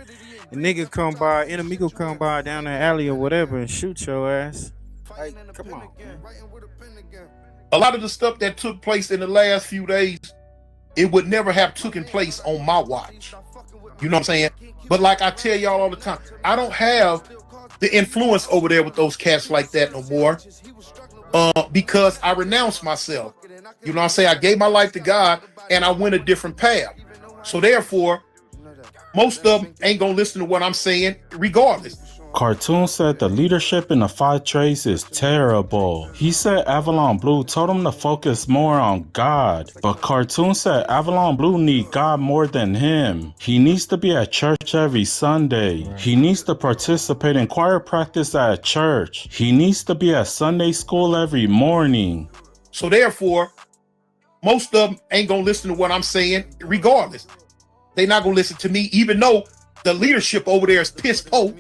A nigga come by, enemigo come by down the alley or whatever and shoot your ass. Like, come on, man. A lot of the stuff that took place in the last few days, it would never have taken place on my watch. You know what I'm saying? But like I tell y'all all the time, I don't have the influence over there with those cats like that no more. Because I renounced myself. You know what I'm saying? I gave my life to God and I went a different path. So therefore, most of them ain't gonna listen to what I'm saying regardless. Cartoon said the leadership in the 5 Trays is terrible. He said Avalon Blue told him to focus more on God. But Cartoon said Avalon Blue need God more than him. He needs to be at church every Sunday. He needs to participate in choir practice at church. He needs to be at Sunday school every morning. So therefore, most of them ain't gonna listen to what I'm saying regardless. They not gonna listen to me, even though the leadership over there is piss poor.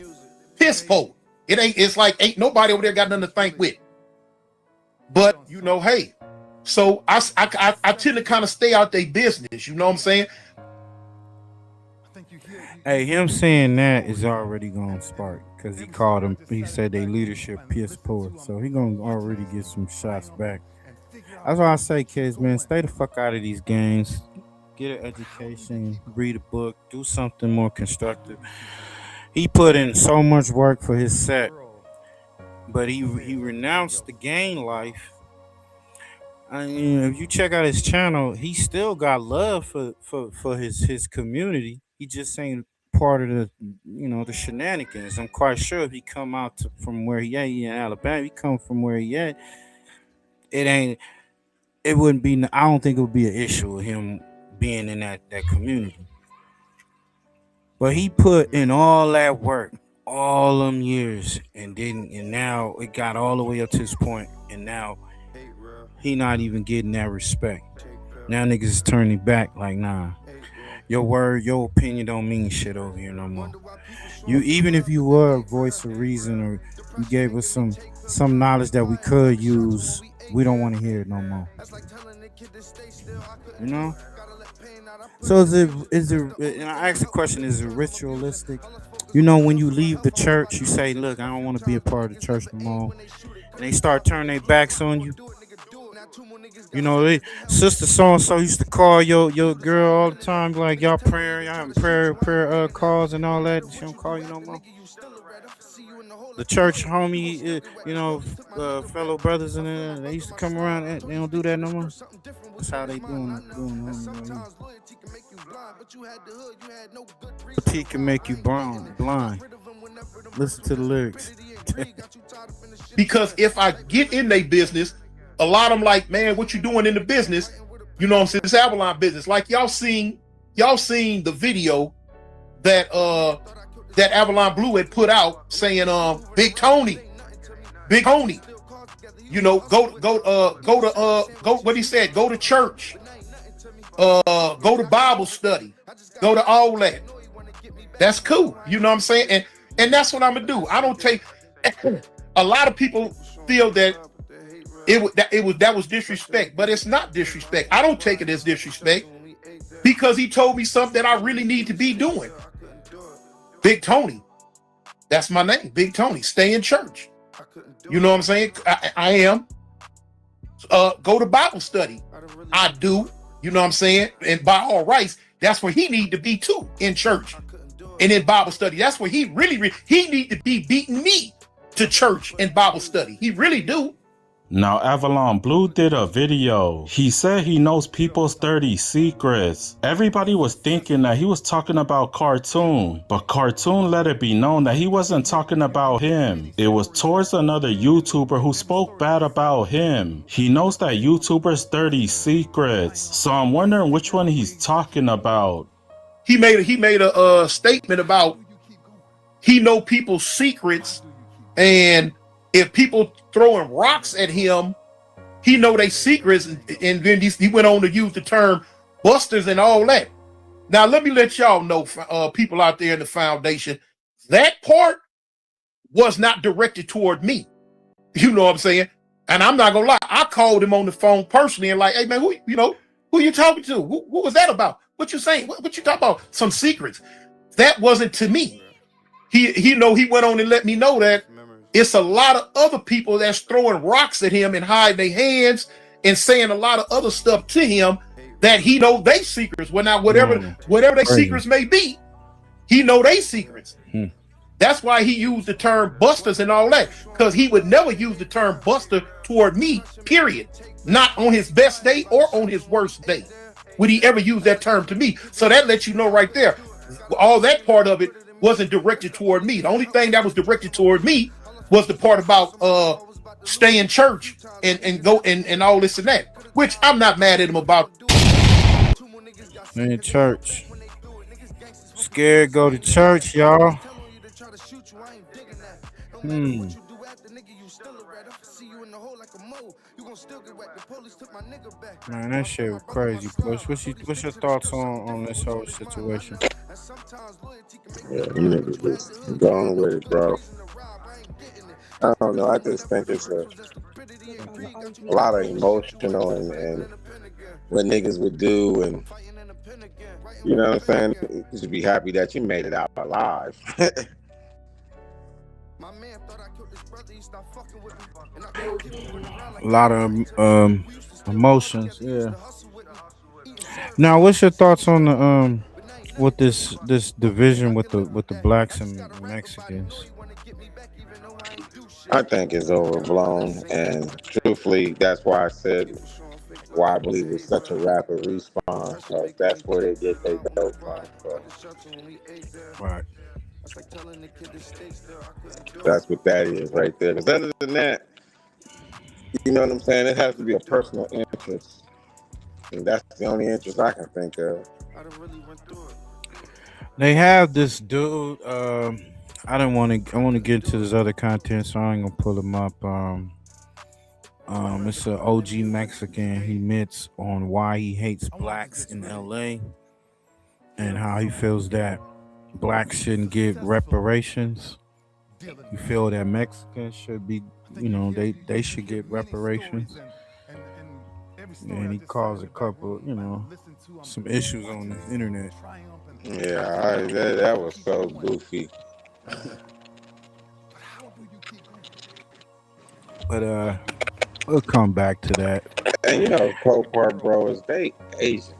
It's like ain't nobody over there got nothing to think with. But hey, so I tend to kind of stay out their business. You know what I'm saying? Hey, him saying that is already gonna spark because he called him. He said they leadership piss poor, so he gonna already get some shots back. That's why I say, kids, man, stay the fuck out of these games. Get an education, read a book, do something more constructive. He put in so much work for his set, but he renounced the gang life. I mean, if you check out his channel, he still got love for his community. He just ain't part of the shenanigans. I'm quite sure if he come out from where he at, he in Alabama, he come from where he at, it wouldn't be. I don't think it would be an issue with him being in that community. But he put in all that work, all them years, and now it got all the way up to this point, and now he not even getting that respect. Now niggas is turning back like, nah. Your word, your opinion don't mean shit over here no more. You even if you were a voice of reason or you gave us some knowledge that we could use, we don't want to hear it no more. You know? So is it and I asked the question, is it ritualistic? You know, when you leave the church, you say, look, I don't want to be a part of the church no more. And they start turning their backs on you. You know, sister so and so used to call your girl all the time, like y'all having prayer calls and all that. She don't call you no more. The church homie, fellow brothers and they used to come around. They don't do that no more. That's how they doing homie. Tea can make you blind. Listen to the lyrics. Because if I get in their business, a lot of them like, man, what you doing in the business? You know what I'm saying? This Avalon business. Like y'all seen the video that Avalon Blue had put out saying Big Tony, you know, go what he said, go to church, go to Bible study, go to all that. That's cool. You know what I'm saying? And that's what I'm gonna do. I don't take a lot of people feel that that was disrespect, but it's not disrespect. I don't take it as disrespect because he told me something that I really need to be doing. Big Tony, that's my name. Big Tony, stay in church. You know what I'm saying? I am. Go to Bible study. I do. You know what I'm saying? And by all rights, that's where he need to be too, in church and in Bible study. That's where he he need to be beating me to church and Bible study. He really do. Now, Avalon Blue did a video. He said he knows people's dirty secrets. Everybody was thinking that he was talking about Cartoon, but Cartoon let it be known that he wasn't talking about him. It was towards another YouTuber who spoke bad about him. He knows that YouTuber's dirty secrets, so I'm wondering which one he's talking about. He made a statement about he know people's secrets, and if people throwing rocks at him, he know they secrets, and then he went on to use the term busters and all that. Now, let me let y'all know, people out there in the foundation, that part was not directed toward me. You know what I'm saying? And I'm not gonna lie, I called him on the phone personally and like, hey man, who you talking to? What was that about? What you saying? What you talking about? Some secrets. That wasn't to me. He went on and let me know that it's a lot of other people that's throwing rocks at him and hiding their hands and saying a lot of other stuff to him that he know they secrets. Well, now whatever their secrets may be, he know they secrets. That's why he used the term busters and all that, because he would never use the term buster toward me, period. Not on his best day or on his worst day would he ever use that term to me. So that lets you know right there, all that part of it wasn't directed toward me. The only thing that was directed toward me was the part about stay in church and go and all this and that, which I'm not mad at him about. In church. Scared go to church, y'all. Man, that shit was crazy. Push. What's your thoughts on this whole situation? Yeah, you niggas just going with it, bro. I don't know. I just think it's a lot of emotional and what niggas would do, and you know what I'm saying. You should be happy that you made it out alive. A lot of emotions, yeah. Now, what's your thoughts on the with this division with the blacks and Mexicans? I think it's overblown, and truthfully, that's why I said why I believe it's such a rapid response. So that's where they get their dope from. So. Right. That's what that is right there. Because other than that, you know what I'm saying? It has to be a personal interest, and that's the only interest I can think of. They have this dude. I want to get into this other content, so I ain't gonna pull him up. It's an OG Mexican. He admits on why he hates blacks in LA and how he feels that blacks shouldn't get reparations. You feel that Mexicans should be, they should get reparations. And he caused a couple, some issues on the internet. Yeah, that was so goofy. But we'll come back to that. And you know, cold part, bro, is they Asian.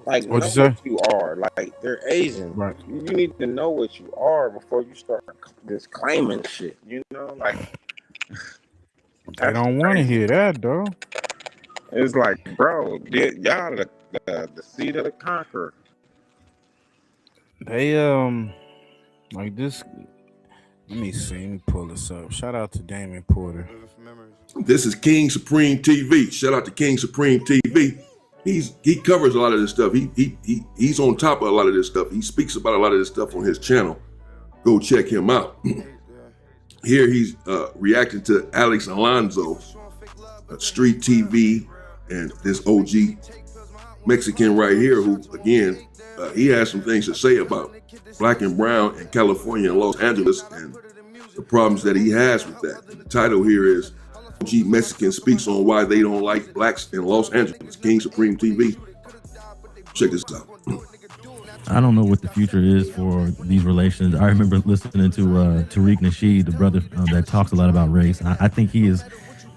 Like, know What'd you say? what you are. Like, they're Asian. Right. You need to know what you are before you start just claiming shit. You know, like I don't want to hear that though. it's like, bro, y'all the seed of the conqueror. They like this. Let me see. Let me pull this up. Shout out to Damon Porter. This is King Supreme TV. Shout out to King Supreme TV. He covers a lot of this stuff. He's on top of a lot of this stuff. He speaks about a lot of this stuff on his channel. Go check him out. Here he's reacting to Alex Alonso, Street TV, and this OG Mexican right here, who again he has some things to say about black and brown in California and Los Angeles and the problems that he has with that. And the title here is OG Mexican speaks on why they don't like blacks in Los Angeles. King Supreme TV. Check this out. I don't know what the future is for these relations. I remember listening to Tariq Nasheed, the brother that talks a lot about race. I think he is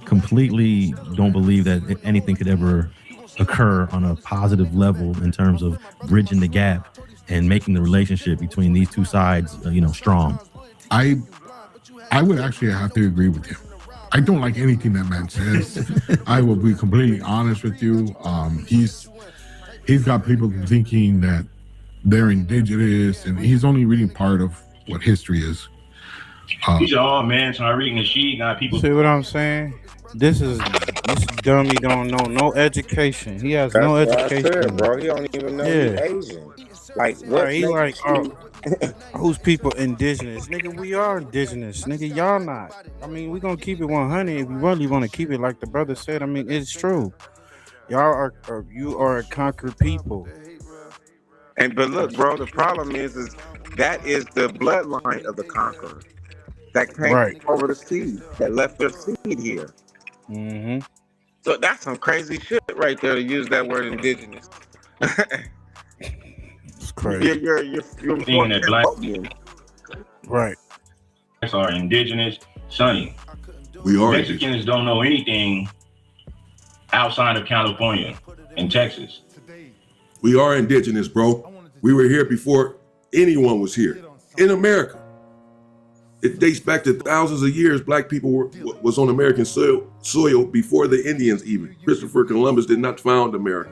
completely don't believe that anything could ever occur on a positive level in terms of bridging the gap and making the relationship between these two sides, strong. I would actually have to agree with him. I don't like anything that man says. I will be completely honest with you. He's got people thinking that they're indigenous, and he's only reading part of what history is. These are all man, Tariq Nasheed got people. See what I'm saying? This dummy don't know no education. He has no education, I said, bro. He don't even know he's Asian. Like, what? He like, who's people indigenous? Nigga, we are indigenous. Nigga, y'all not. I mean, we gonna keep it 100 if we really want to keep it like the brother said. I mean, it's true. Y'all are you are a conquered people. But look, bro, the problem is that is the bloodline of the conqueror that came over the sea, that left their seed here. Mm-hmm. So that's some crazy shit right there to use that word indigenous. It's crazy. You're Being that black right. are indigenous, Sonny. We are Mexicans don't know anything outside of California and Texas. We are indigenous, bro. We were here before anyone was here in America. It dates back to thousands of years. Black people was on American soil before the Indians even. Christopher Columbus did not found America.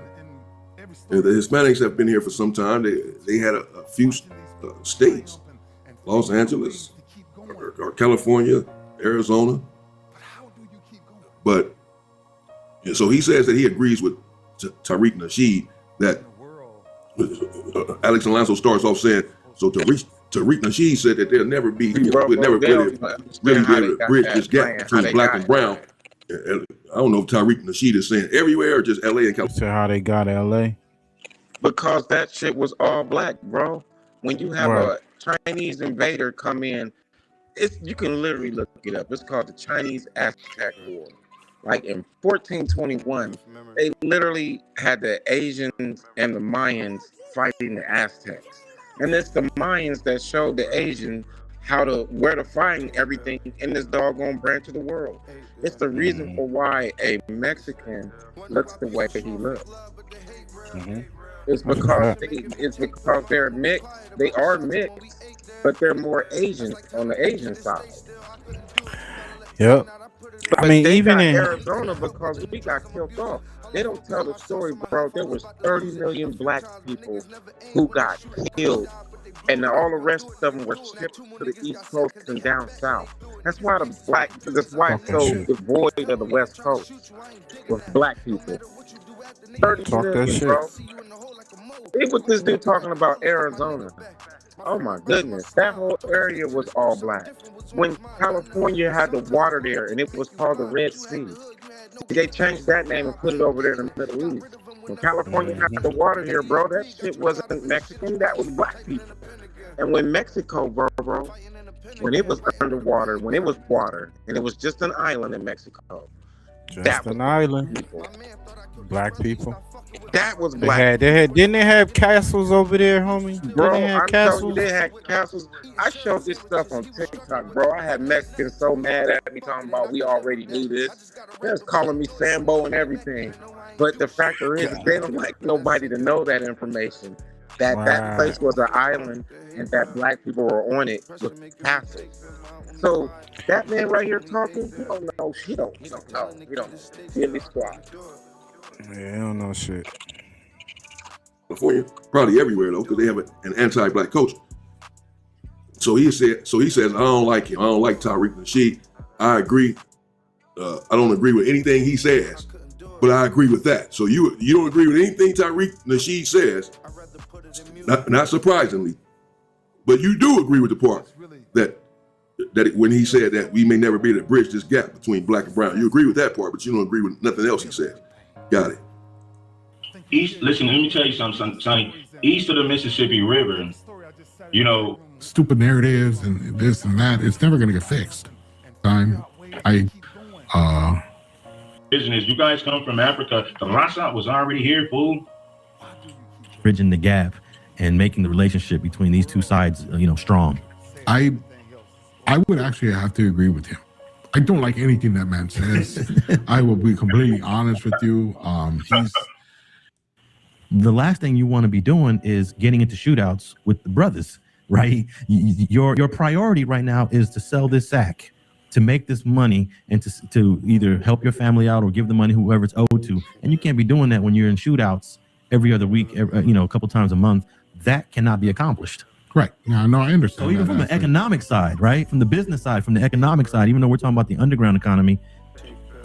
And the Hispanics have been here for some time. They had a few states, Los Angeles, or California, Arizona. But so he says that he agrees with Tariq Nasheed that Alex Alonso starts off saying, so Tariq Nasheed said that there'll never be, we'll never really be able to bridge this gap between black and brown. And I don't know if Tariq Nasheed is saying everywhere or just LA and California. So how they got LA? Because that shit was all black, bro. When you have a Chinese invader come in, you can literally look it up. It's called the Chinese Aztec War. Like in 1421, they literally had the Asians and the Mayans fighting the Aztecs. And it's the Mayans that showed the Asians where to find everything in this doggone branch of the world. It's the reason for why a Mexican looks the way he looks. Mm-hmm. It's because they're mixed. They are mixed, but they're more Asian on the Asian side. Yep. But I mean, they even got in Arizona because we got killed off. They don't tell the story, bro. There was 30 million black people who got killed, and all the rest of them were shipped to the East Coast and down south. That's why it's so devoid of the West Coast with black people. 30 million, bro. See what this dude talking about Arizona. Oh my goodness, that whole area was all black. when California had the water there and it was called the Red Sea. They changed that name and put it over there in the Middle East. When California had the water here, bro, that shit wasn't Mexican, that was black people. And when Mexico, bro, when it was underwater, when it was water, and it was just an island in Mexico. Just an island. Black people. That was black. Didn't they have castles over there, homie? Bro, Didn't they have I'm castles? telling you, they had castles. I showed this stuff on TikTok, bro. I had Mexicans so mad at me talking about we already knew this. They was calling me Sambo and everything. But the factor is, they don't like nobody to know that information. That place was an island and that black people were on it with castles. So that man right here talking, he don't know. He don't know. He don't know. Silly squad. Yeah, I don't know shit. California, probably everywhere though, because they have an anti-black culture. So he says, I don't like him. I don't like Tariq Nasheed. I agree. I don't agree with anything he says, but I agree with that. So you don't agree with anything Tariq Nasheed says, not surprisingly, but you do agree with the part that when he said that we may never be able to bridge this gap between black and brown. You agree with that part, but you don't agree with nothing else he says. Got it. Listen, let me tell you something, Sonny. East of the Mississippi River, stupid narratives and this and that, it's never going to get fixed. Business. You guys come from Africa. The Rasa was already here, fool. Bridging the gap and making the relationship between these two sides, strong. I would actually have to agree with him. I don't like anything that man says. I will be completely honest with you. The last thing you want to be doing is getting into shootouts with the brothers, right? Your priority right now is to sell this sack, to make this money, and to either help your family out or give the money whoever it's owed to. And you can't be doing that when you're in shootouts every other week, a couple times a month. That cannot be accomplished. Right. Yeah, no, I understand. So even from the economic side, right? From the business side, from the economic side, even though we're talking about the underground economy,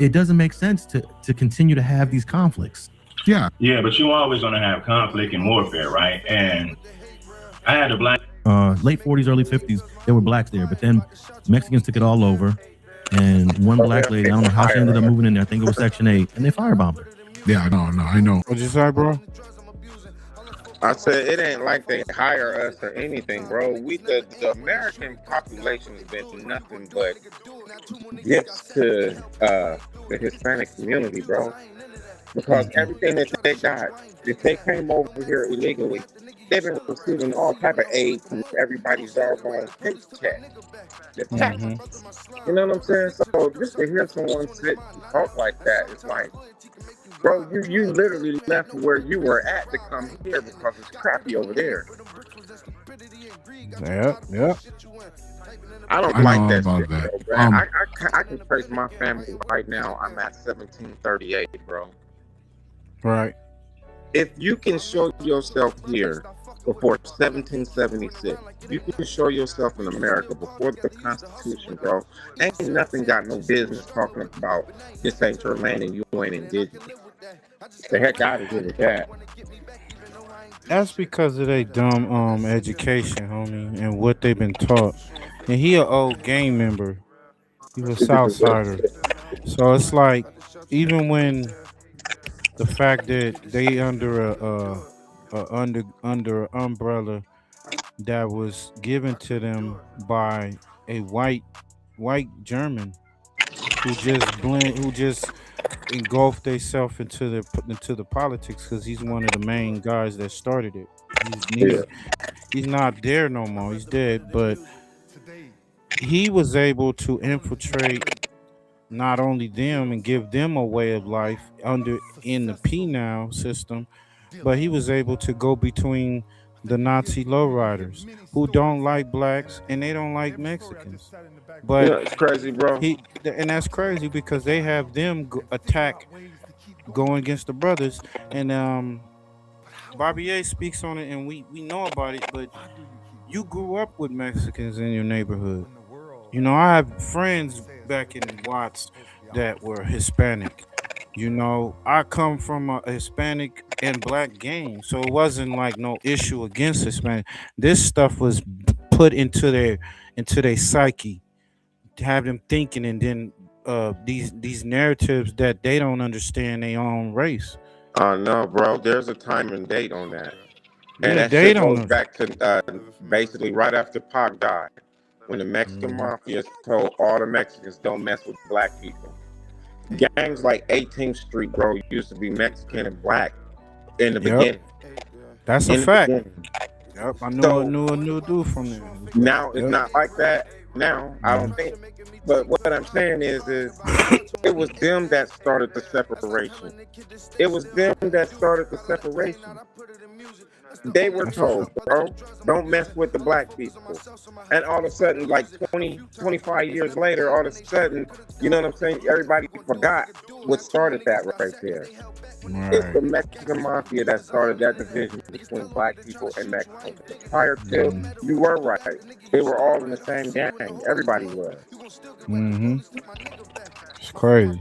it doesn't make sense to continue to have these conflicts. Yeah. Yeah, but you always gonna have conflict and warfare, right? And I had a black late 40s, early 50s, there were blacks there, but then Mexicans took it all over. And one black lady, I don't know how she ended up moving in there. I think it was Section 8, and they firebombed her. Yeah, I know. What'd you say, bro? I said it ain't like they hire us or anything, bro. The American population has been nothing but gifts to the Hispanic community, bro. Because everything that they got, if they came over here illegally, they've been receiving all type of aid from everybody's doggone paycheck. The taxes. You know what I'm saying? So just to hear someone sit and talk like that, it's like, bro, you literally left where you were at to come here because it's crappy over there. Yeah. I don't like that shit, bro. I can trace my family right now. I'm at 1738, bro. Right. If you can show yourself here before 1776, you can show yourself in America before the Constitution, bro. Ain't nothing got no business talking about this ain't your land and you ain't indigenous. The heck out of here with that. That's because of their dumb education, homie, and what they've been taught. And he an old gang member. He was Southsider. So it's like, even when the fact that they under under an umbrella that was given to them by a white German who just engulfed themselves into the politics, because he's one of the main guys that started it. He's not there no more. He's dead, but he was able to infiltrate not only them and give them a way of life in the penal system, but he was able to go between the Nazi lowriders who don't like blacks and they don't like Mexicans. But yeah, it's crazy, bro. And that's crazy because they have them going against the brothers. And Bobby A speaks on it, and we know about it. But you grew up with Mexicans in your neighborhood. You know, I have friends back in Watts that were Hispanic. You know, I come from a Hispanic and black gang, so it wasn't like no issue against Hispanic. This stuff was put into their psyche have them thinking, and then these narratives that they don't understand their own race. No, bro. There's a time and date on that. And Yeah, that they shit don't goes know. back to basically right after Pac died, when the Mexican mafia told all the Mexicans don't mess with black people. Gangs like 18th Street, bro, used to be Mexican and black in the beginning. That's a In the fact. beginning. Yep, I knew So, a new dude from there. now it's Yep. not like that. Now I don't think. But what I'm saying is it was them that started the separation. It was them that started the separation. They were told, bro, don't mess with the black people. And all of a sudden, like 20, 25 years later, all of a sudden, you know what I'm saying? Everybody forgot what started that right there. It's the Mexican mafia that started that division between black people and Mexico. Prior to, you were right. They were all in the same gang. Everybody was. It's crazy.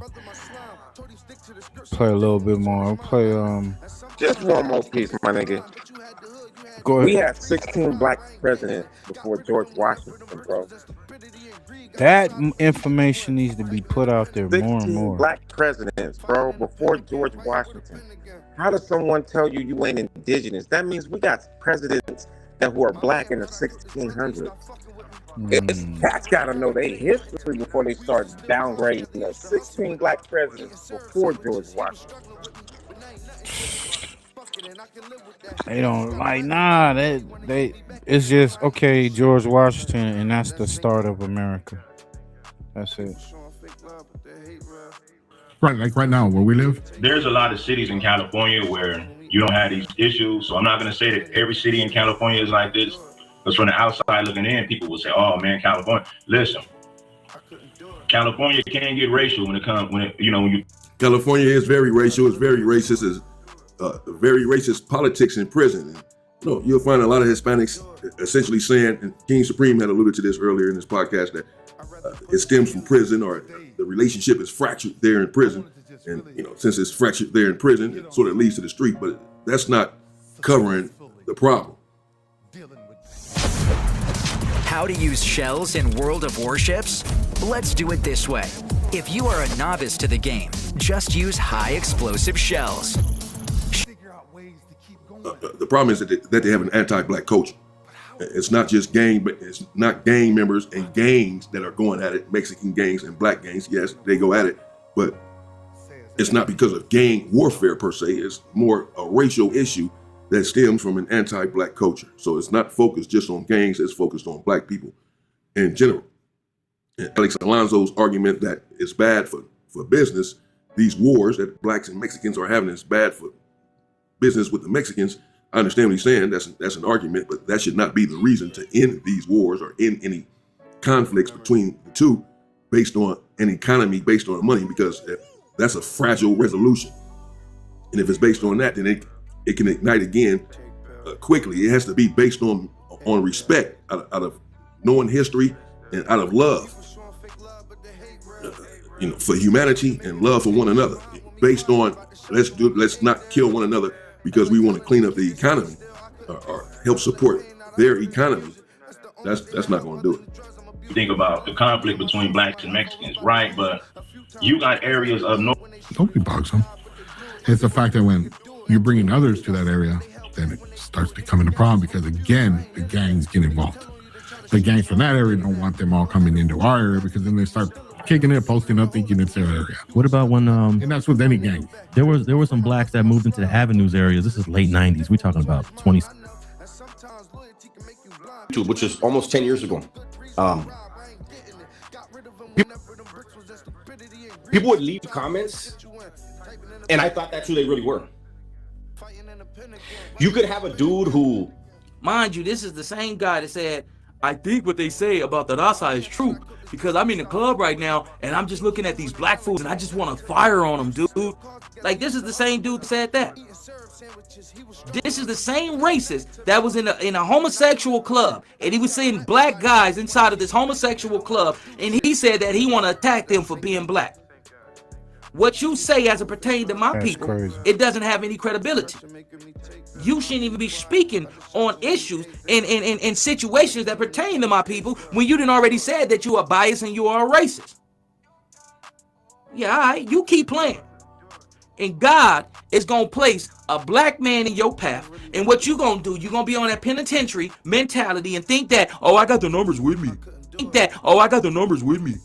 Play a little bit more. I'll play Just one more piece, my nigga. Go ahead. We had 16 black presidents before George Washington, bro. That information needs to be put out there more and 16 more. black presidents, bro, before George Washington. How does someone tell you you ain't indigenous? That means we got presidents that who are black in the 1600s. Cats gotta know their history before they start downgrading us. 16 black presidents before George Washington. They don't like they it's just okay, George Washington, and that's the start of America. That's it. Right, like right now where we live. There's a lot of cities in California where you don't have these issues. So I'm not going to say that every city in California is like this. Because from the outside looking in, people will say, "Oh man, California." Listen, California can get racial when it comes when you. California is very racial. It's very racist. It's very racist politics in prison. And, you'll find a lot of Hispanics essentially saying, and King Supreme had alluded to this earlier in this podcast, that it stems from prison, or the relationship is fractured there in prison. And since it's fractured there in prison, it sort of leads to the street. But that's not covering the problem. How to use shells in World of Warships? Let's do it this way. If you are a novice to the game, just use high explosive shells. The problem is that they have an anti-black culture. It's not just it's not gang members and gangs that are going at it, Mexican gangs and black gangs. Yes, they go at it, but it's not because of gang warfare per se. It's more a racial issue that stems from an anti-black culture. So it's not focused just on gangs, it's focused on black people in general. And Alex Alonso's argument that it's bad for business, these wars that blacks and Mexicans are having is bad for business with the Mexicans. I understand what he's saying. That's an argument, but that should not be the reason to end these wars or end any conflicts between the two based on an economy, based on money, because that's a fragile resolution. And if it's based on that, then it can ignite again quickly. It has to be based on respect, out of knowing history and out of love, for humanity and love for one another. Based on let's not kill one another because we want to clean up the economy or help support their economy. That's not going to do it. You think about the conflict between blacks and Mexicans, right? But you got areas of North. Don't be bothersome. It's the fact that when you're bringing others to that area, then it starts becoming a problem because, again, the gangs get involved. The gangs from that area don't want them all coming into our area because then they start kicking it, posting up, thinking it's their area. What about when and that's with any gang. There were some blacks that moved into the Avenues areas. This is late 90s. We're talking about 20. Which is almost 10 years ago. People would leave comments, and I thought that's who they really were. You could have a dude who, mind you, this is the same guy that said, "I think what they say about the raza is true because I'm in the club right now and I'm just looking at these black fools and I just want to fire on them, dude." Like, this is the same dude that said that. This is the same racist that was in a homosexual club, and he was seeing black guys inside of this homosexual club, and he said that he want to attack them for being black. what you say as it pertains to my That's people, crazy. it doesn't have any credibility. You shouldn't even be speaking on issues and situations that pertain to my people when you done already said that you are biased and you are a racist. Yeah, all right, you keep playing. And God is going to place a black man in your path. And what you going to do, you're going to be on that penitentiary mentality and think that, oh, I got the numbers with me. Think that, oh, I got the numbers with me.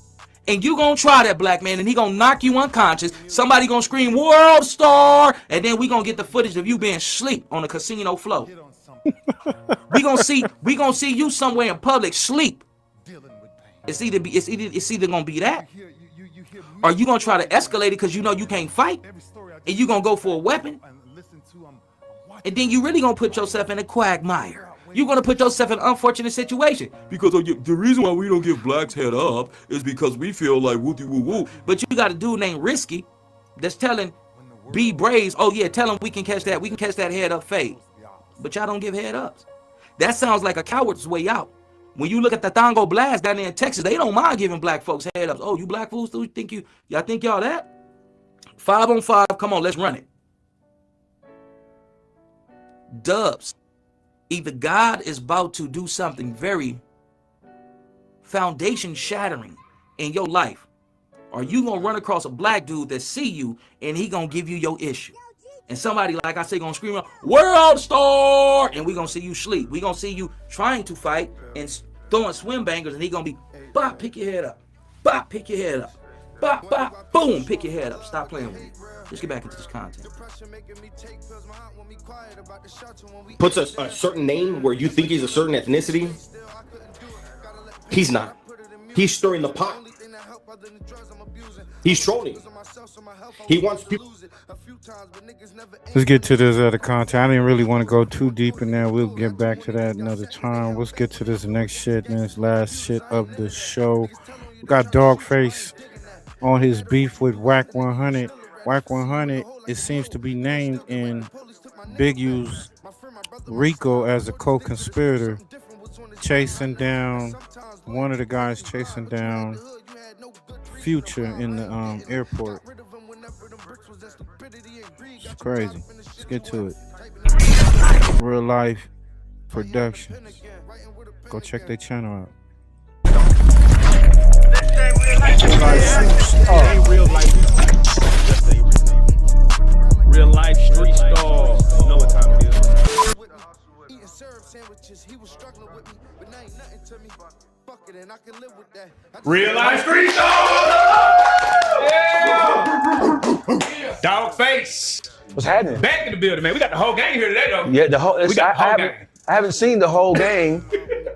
And you going to try that black man and he going to knock you unconscious. Somebody going to scream world star. And then we going to get the footage of you being asleep on the casino floor. we going to see you somewhere in public sleep. It's either going to be that. Or you going to try to escalate it because you know you can't fight. And you going to go for a weapon. And then you really going to put yourself in a quagmire. You're going to put yourself in an unfortunate situation. Because the reason why we don't give blacks head up is because we feel like woo-woo-woo. But you got a dude named Risky that's telling B Braves, oh yeah, tell him we can catch that head up fade. But y'all don't give head ups. That sounds like a coward's way out. When you look at the Thongo Blast down there in Texas, they don't mind giving black folks head ups. Oh, you black fools, y'all think y'all that? 5 on 5, come on, let's run it. Dubs. Either God is about to do something very foundation shattering in your life, or you gonna run across a black dude that see you and he gonna give you your issue. And somebody, like I say, gonna scream out, world star, and we gonna see you sleep. We gonna see you trying to fight and throwing swim bangers, and he gonna be, bop, pick your head up. Bop, pick your head up. Bop, bop, boom, pick your head up. Stop playing with me. Let's get back into this content. Puts a certain name where you think he's a certain ethnicity. He's not. He's stirring the pot. He's trolling. He wants people. Let's get to this other content. I didn't really want to go too deep in there. We'll get back to that another time. Let's get to this next shit and this last shit of the show. We got Dogface on his beef with Whack 100. Whack 100, it seems to be named in Big U's RICO as a co-conspirator, chasing down one of the guys chasing down Future in the airport. It's crazy. Let's get to it. Real Life Productions. Go check their channel out. Real life street star. You know what time it is. Real life street star. Yeah. Dogface. What's happening? Back in the building, man. We got the whole gang here today, though. Yeah, the whole. We got the whole gang. I haven't seen the whole gang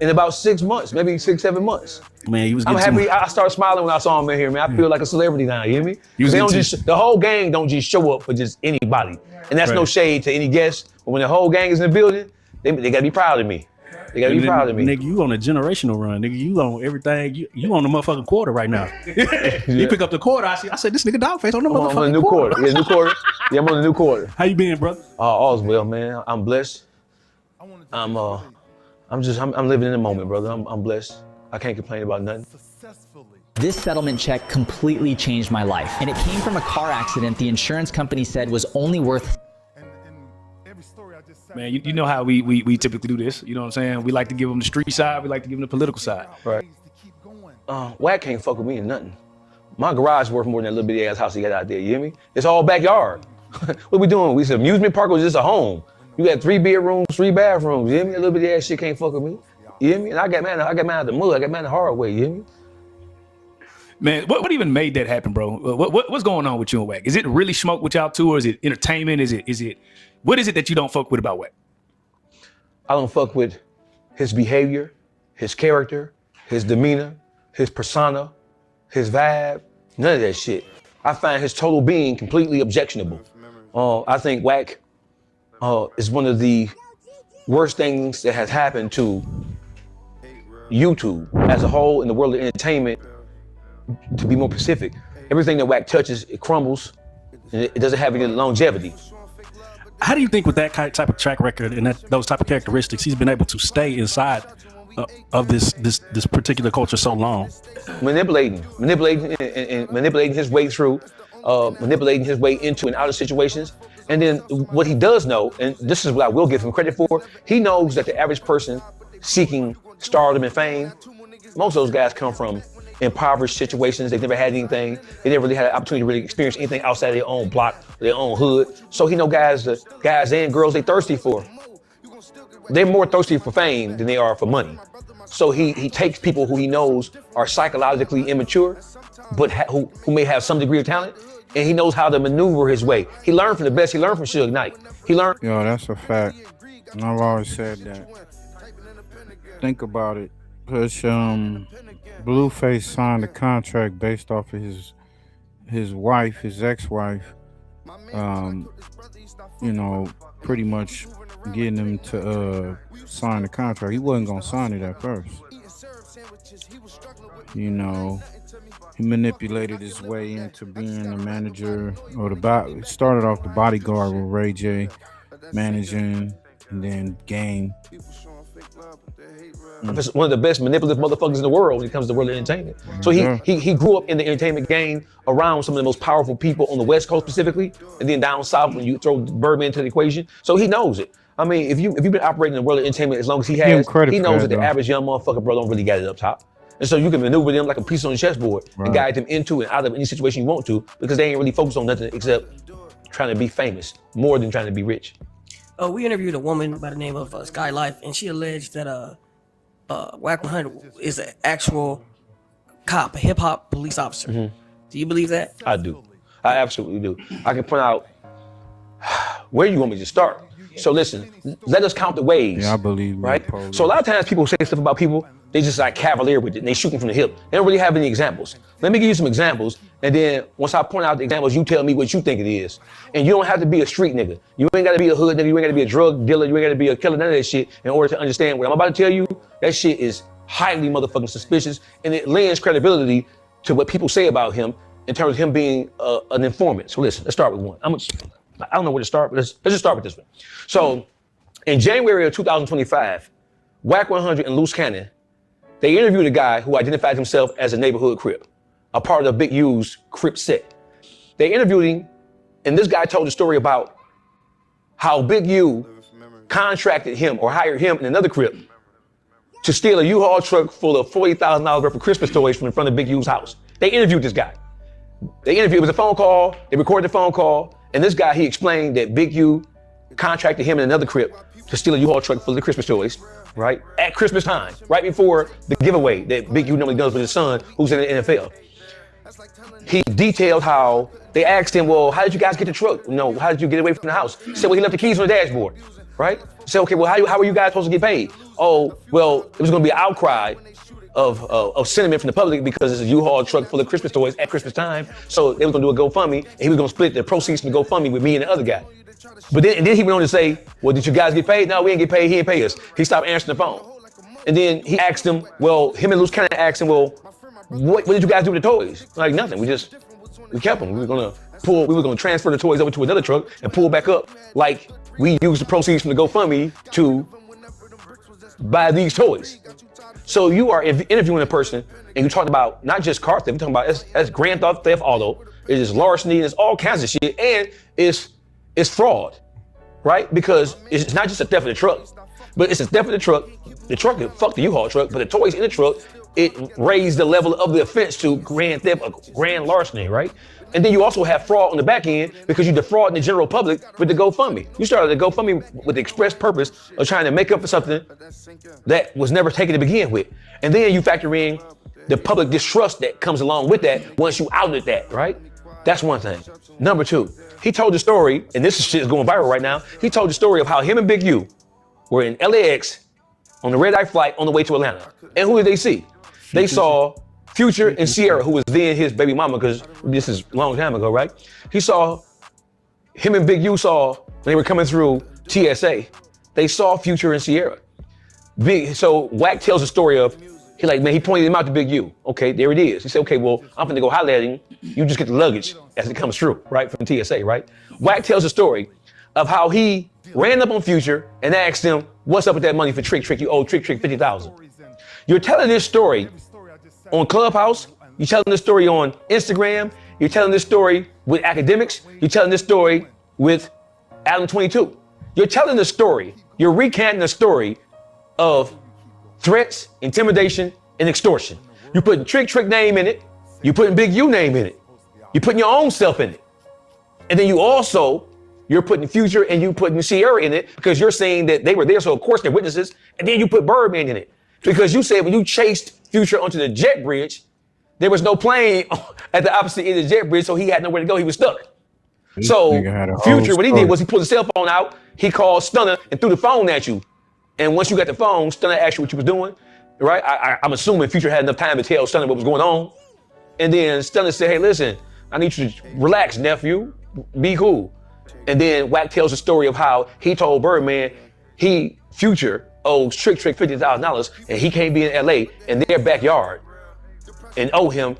in about 6 months, maybe 6-7 months. Man, you was I'm getting happy. I started smiling when I saw him in here, man. I feel like a celebrity now. You hear me? You They was don't getting the whole gang don't just show up for just anybody, and that's no Right. shade to any guest. But when the whole gang is in the building, they gotta be proud of me. They gotta be proud of me. Nigga, you on a generational run. Nigga, you on everything. You on the motherfucking quarter right now. You pick up the quarter, I said, this nigga Dogface on the I'm on motherfucking the new quarter. Yeah, new quarter. Yeah, I'm on the new quarter. How you been, brother? All's well, man. I'm blessed. I'm living in the moment, brother. I'm blessed. I can't complain about nothing. This settlement check completely changed my life, and it came from a car accident the insurance company said was only worth. Man, you know how we typically do this. You know what I'm saying? We like to give them the street side. We like to give them the political side. Right. Wack can't fuck with me in nothing. My garage worth more than that little bitty ass house he got out there. You hear me? It's all backyard. What we doing? We said amusement park or just a home? You got 3 bedrooms, 3 bathrooms. You hear me? A little bitty ass shit can't fuck with me. You hear me? And I got mine out the mud. I got mine the hard way. You hear me? Man, what even made that happen, bro? What's going on with you and Wack? Is it really smoke with y'all too, or is it entertainment? Is it what is it that you don't fuck with about Wack? I don't fuck with his behavior, his character, his demeanor, his persona, his vibe, none of that shit. I find his total being completely objectionable. I think Wack is one of the worst things that has happened to YouTube as a whole in the world of entertainment. To be more specific, everything that Wack touches, it crumbles, and it doesn't have any longevity. How do you think with that type of track record and those type of characteristics, he's been able to stay inside of this particular culture so long? Manipulating and manipulating his way through. manipulating his way into and out of situations. And then what he does know, and this is what I will give him credit for, he knows that the average person seeking stardom and fame, most of those guys come from impoverished situations. They've never had anything. They never really had an opportunity to really experience anything outside of their own block, their own hood. So he know guys and girls they thirsty for. They're more thirsty for fame than they are for money. So he takes people who he knows are psychologically immature, but who may have some degree of talent, and he knows how to maneuver his way. He learned from the best. He learned from Suge Knight. He learned. Yo, that's a fact. And I've always said that. Think about it. Because Blueface signed a contract based off of his wife, his ex-wife, you know, pretty much getting him to sign the contract. He wasn't gonna sign it at first. You know, he manipulated his way into being the manager or started off the bodyguard with Ray J, managing, and then Game. One of the best manipulative motherfuckers in the world when it comes to world entertainment. So he grew up in the entertainment game around some of the most powerful people on the West Coast specifically, and then down south when you throw Birdman into the equation. So he knows it. I mean, if you've been operating in the world of entertainment as long as he has, he knows that the average young motherfucker, bro, don't really got it up top. And so you can maneuver them like a piece on the chessboard and guide them into and out of any situation you want to, because they ain't really focused on nothing except trying to be famous more than trying to be rich. We interviewed a woman by the name of Sky Life, and she alleged that Wack 100 is an actual cop, a hip hop police officer. Mm-hmm. Do you believe that? I do. I absolutely do. I can point out where you want me to start. So listen, let us count the ways. Yeah, I believe. Right? So a lot of times people say stuff about people, they just like cavalier with it and they shooting from the hip. They don't really have any examples. Let me give you some examples, and then once I point out the examples, you tell me what you think it is. And you don't have to be a street nigga. You ain't gotta be a hood nigga, you ain't gotta be a drug dealer, you ain't gotta be a killer, none of that shit in order to understand what I'm about to tell you. That shit is highly motherfucking suspicious, and it lends credibility to what people say about him in terms of him being an informant. So listen, let's start with one. I don't know where to start, but let's just start with this one. So in January of 2025, Wack 100 and Loose Cannon, they interviewed a guy who identified himself as a neighborhood Crip, a part of Big U's Crip set. They interviewed him, and this guy told the story about how Big U contracted him or hired him and another Crip to steal a U-Haul truck full of $40,000 worth of Christmas toys from in front of Big U's house. They interviewed this guy. It was a phone call, they recorded the phone call, and this guy, he explained that Big U contracted him and another Crip to steal a U-Haul truck full of Christmas toys, right? At Christmas time, right before the giveaway that Big U normally does with his son, who's in the NFL. He detailed how they asked him, well, how did you guys get the truck? No, how did you get away from the house? He said, well, he left the keys on the dashboard, right? He said, okay, well, how are you guys supposed to get paid? Oh, well, it was gonna be an outcry of sentiment from the public because it's a U-Haul truck full of Christmas toys at Christmas time. So they was gonna do a GoFundMe, and he was gonna split the proceeds from the GoFundMe with me and the other guy. But then he went on to say, well, did you guys get paid? No, we didn't get paid, he didn't pay us. He stopped answering the phone. And then he asked him, well, him and Loose Cannon asked him, well, what did you guys do with the toys? Like nothing, we kept them. We were gonna transfer the toys over to another truck and pull back up like we used the proceeds from the GoFundMe to buy these toys. So you are interviewing a person and you talking about not just car theft, you're talking about that's grand theft auto, it is larceny, it's all kinds of shit, and it's fraud, right? Because it's not just a theft of the truck, but it's a theft of the truck. The truck, fuck the U-Haul truck, but the toys in the truck, it raised the level of the offense to grand theft, grand larceny, right? And then you also have fraud on the back end because you defrauding the general public with the GoFundMe. You started the GoFundMe with the express purpose of trying to make up for something that was never taken to begin with. And then you factor in the public distrust that comes along with that once you outed that, right? That's one thing. Number two, he told the story, and this shit is going viral right now. He told the story of how him and Big U were in LAX on the red-eye flight on the way to Atlanta. And who did they see? They saw Future and Sierra, who was then his baby mama, because this is a long time ago, right? Him and Big U saw, when they were coming through TSA, they saw Future and Sierra. So Wack tells the story of, he pointed him out to Big U. Okay, there it is. He said, okay, well, I'm gonna go holler at him. You just get the luggage as it comes through, right, from TSA, right? Wack tells the story of how he ran up on Future and asked him, what's up with that money for Trick? You owe Trick 50,000. You're telling this story on Clubhouse, you're telling this story on Instagram, You're telling this story with academics. You're telling this story with Avalon 22. You're telling the story. You're recanting the story of threats, intimidation, and extortion. You're putting Trick name in it. You're putting Big U name in it. You're putting your own self in it. And then you're putting Future and you putting Sierra in it because you're saying that they were there, so of course they're witnesses. And then you put Birdman in it because you said when you chased Future onto the jet bridge, there was no plane at the opposite end of the jet bridge, so he had nowhere to go. He was stuck. So Future, what he did was he pulled his cell phone out, he called Stunner and threw the phone at you. And once you got the phone, Stunner asked you what you was doing, right? I'm assuming Future had enough time to tell Stunner what was going on. And then Stunner said, hey, listen, I need you to relax, nephew, be cool. And then Wack tells the story of how he told Birdman Future owes Trick $50,000 and he can't be in LA in their backyard and owe him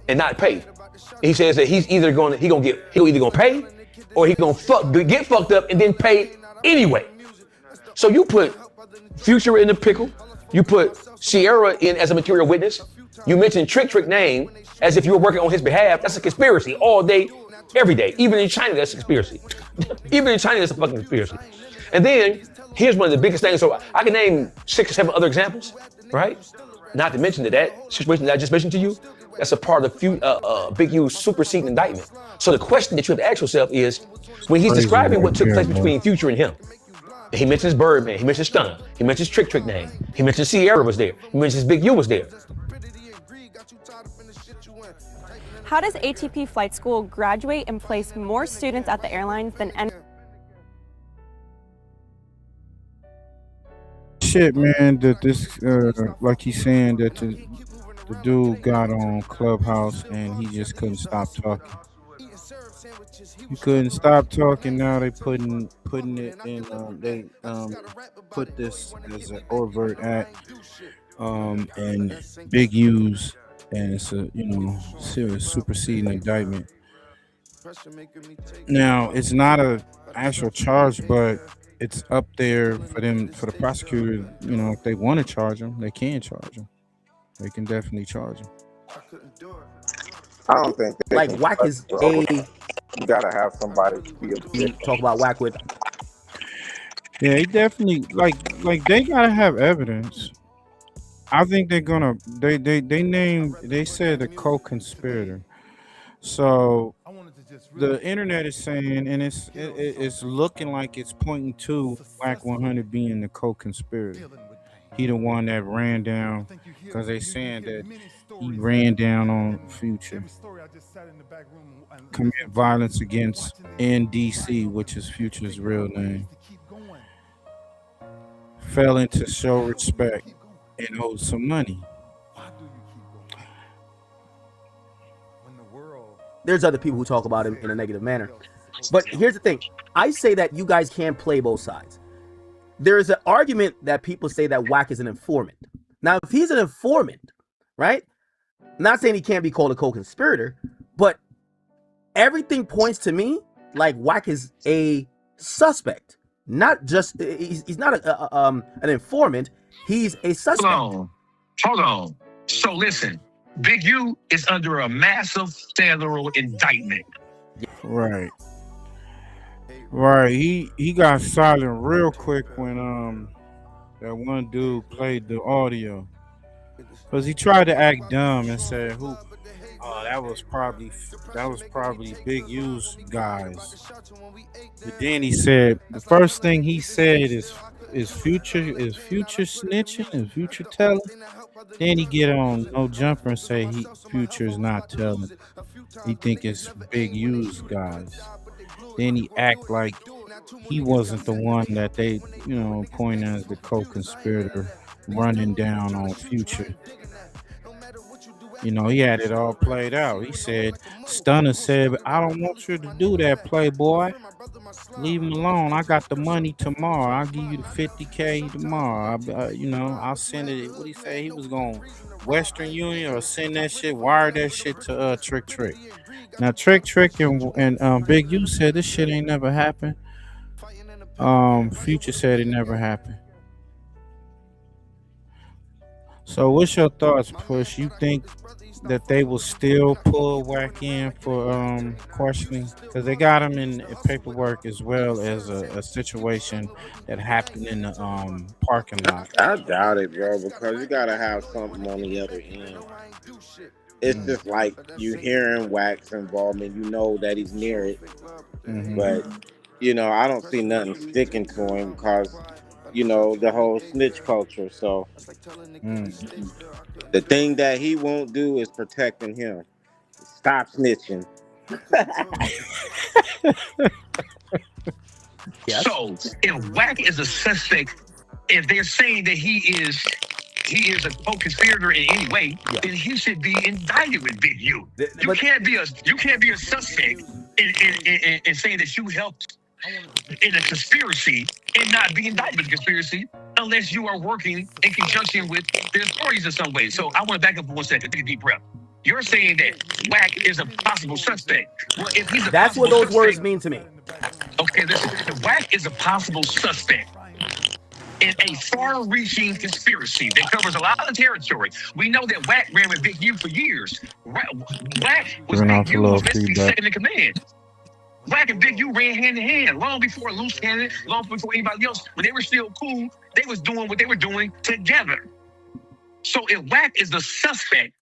and not pay. And he says that he's either gonna pay or he's gonna get fucked up and then pay anyway. So you put Future in the pickle, you put Sierra in as a material witness, you mentioned Trick name as if you were working on his behalf. That's a conspiracy all day, every day. Even in China, that's a conspiracy. Even in China, that's a fucking conspiracy. And then here's one of the biggest things. So I can name 6 or 7 other examples, right? Not to mention that situation that I just mentioned to you, that's a part of Big U's superseding indictment. So the question that you have to ask yourself is, when he's describing what took place between Future and him, he mentions Birdman, he mentions Stunner, he mentions Trick name, he mentions Sierra was there, he mentions Big U was there. How does ATP Flight School graduate and place more students at the airlines than any? Shit, man, that this, like he's saying that the dude got on Clubhouse and he just couldn't stop talking. He couldn't stop talking. Now they putting it in. They put this as an overt act, and Big U's, and it's a serious superseding indictment. Now it's not a actual charge, but it's up there for the prosecutor. If they want to charge him, they can charge him. They can definitely charge him. I don't think they like can Wack touch is it. You gotta have somebody to be able to talk about Wack with. Yeah, he definitely like they gotta have evidence. I think they're gonna they said a co-conspirator. So the internet is saying, and it's looking like it's pointing to Wack 100 being the co-conspirator. He the one that ran down, because they saying that he ran down on Future, commit violence against NDC, which is Future's real name, failing to show respect and owed some money. There's other people who talk about him in a negative manner. But here's the thing. I say that you guys can't play both sides. There is an argument that people say that Wack is an informant. Now, if he's an informant, right? Not saying he can't be called a co-conspirator, but everything points to me like Wack is a suspect. Not just, he's not an informant. He's a suspect. Hold on. So listen, Big U is under a massive federal indictment. Right. He got silent real quick when that one dude played the audio, because he tried to act dumb and said that was probably Big U's guys. But then he said the first thing he said is Future snitching and Future telling. Then he get on No Jumper and say Future's not telling. He think it's Big U's guys. Then he act like he wasn't the one that they point as the co-conspirator running down on Future. He had it all played out. He said, Stunner said, I don't want you to do that, playboy. Leave him alone. I got the money tomorrow. I'll give you the $50K tomorrow. I'll send it. What he say? He was going Western Union or send that shit, wire that shit to Trick. Now Trick and Big U said this shit ain't never happened. Future said it never happened. So, what's your thoughts, Push? You think that they will still pull Whack in for questioning? Because they got him in paperwork as well as a situation that happened in the parking lot. I doubt it, bro, because you gotta have something on the other end. It's just like you hearing Wax involvement, you know that he's near it, but I don't see nothing sticking to him because the whole snitch culture. So the thing that he won't do is protecting him. Stop snitching. So if Wack is a suspect, if they're saying that he is a co-conspirator in any way, then he should be indicted with Big U. You can't be a suspect in saying that you helped in a conspiracy and not be indicted with a conspiracy unless you are working in conjunction with the authorities in some way. So I want to back up for 1 second, take a deep breath. You're saying that Wack is a possible suspect. Well, if he's a That's what those words mean to me. Okay, listen. If Wack is a possible suspect in a far-reaching conspiracy that covers a lot of territory. We know that Wack ran with Big U for years. Wack was Big U was basically second in command. Wack and Big U ran hand in hand long before Loose Cannon, long before anybody else. When they were still cool, they was doing what they were doing together. So if Wack is the suspect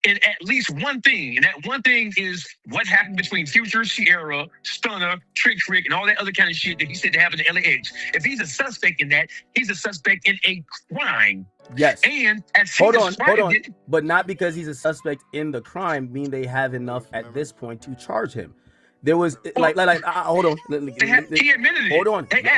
in at least one thing, and that one thing is what happened between Future, Sierra, Stunner, Trick, and all that other kind of shit that he said happened to LAX. If he's a suspect in that, he's a suspect in a crime. Yes. And as Hold on. But not because he's a suspect in the crime mean they have enough at this point to charge him. There was hold on. He admitted it.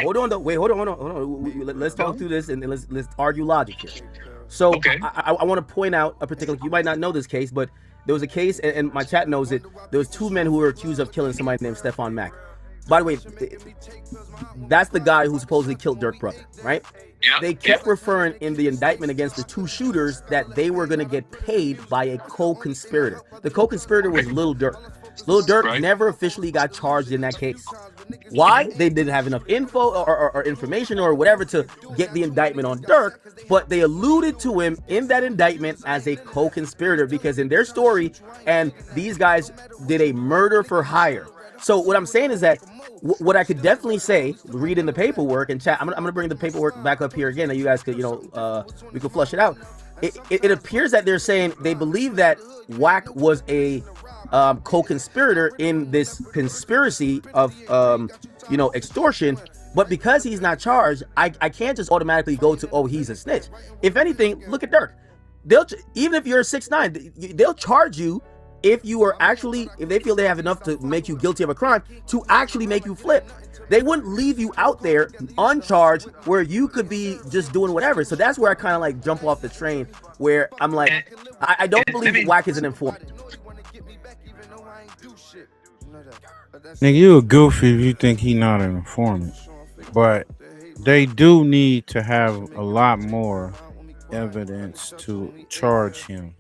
Hold on. Though. Wait, hold on. Let's talk through this and let's argue logic here. So I want to point out a particular. You might not know this case, but there was a case, and my chat knows it. There was two men who were accused of killing somebody named Stefan Mack. By the way, that's the guy who supposedly killed Dirk brother, right? Yeah. They kept referring in the indictment against the two shooters that they were going to get paid by a co-conspirator. The co-conspirator was Lil Durk. Lil Durk never officially got charged in that case. Why? They didn't have enough info or information or whatever to get the indictment on Durk, but they alluded to him in that indictment as a co-conspirator because in their story, and these guys did a murder for hire. So what I'm saying is that what I could definitely say, read in the paperwork and chat. I'm gonna bring the paperwork back up here again, and you guys could, we could flush it out. It appears that they're saying they believe that Wack was a co-conspirator in this conspiracy of extortion, but because he's not charged, I can't just automatically go to he's a snitch. If anything, look at Dirk. Even if you're a 6ix9ine, they'll charge you if they feel they have enough to make you guilty of a crime to actually make you flip. They wouldn't leave you out there uncharged where you could be just doing whatever. So that's where I kind of jump off the train where I'm like, I don't believe Wack is an informant. Nigga, you a goofy if you think he not an informant. But they do need to have a lot more evidence to charge him.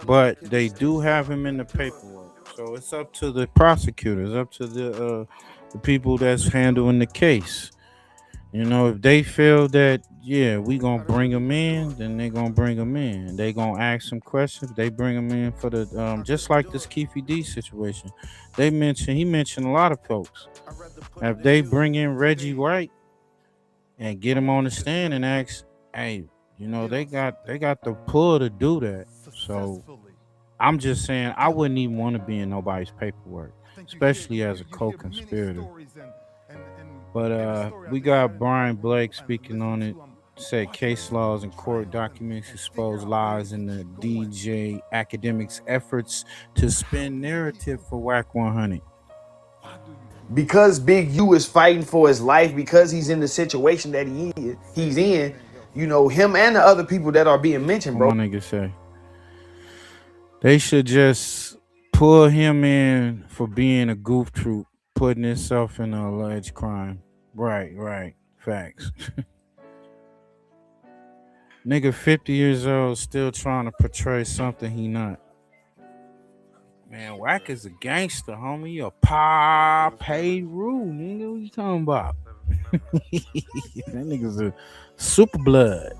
But they do have him in the paperwork. So it's up to the prosecutors, up to the people that's handling the case. If they feel that, we gonna bring him in, then they gonna bring him in. They gonna ask some questions. They bring him in for the just like this Keefe D situation. He mentioned a lot of folks. If they bring in Reggie White and get him on the stand and ask, hey, they got the pull to do that. So I'm just saying I wouldn't even want to be in nobody's paperwork, especially as a co-conspirator. But we got Brian Blake speaking on it. Said case laws and court documents expose lies in the DJ academics' efforts to spin narrative for Wack 100. Because Big U is fighting for his life, because he's in the situation that he's in, him and the other people that are being mentioned, bro. My nigga say they should just pull him in for being a goof troop, putting himself in an alleged crime. Right. Facts. Nigga 50 years old still trying to portray something he not. Man, Wack is a gangster, homie. You a paid rule, nigga. What you talking about? That nigga's a super blood.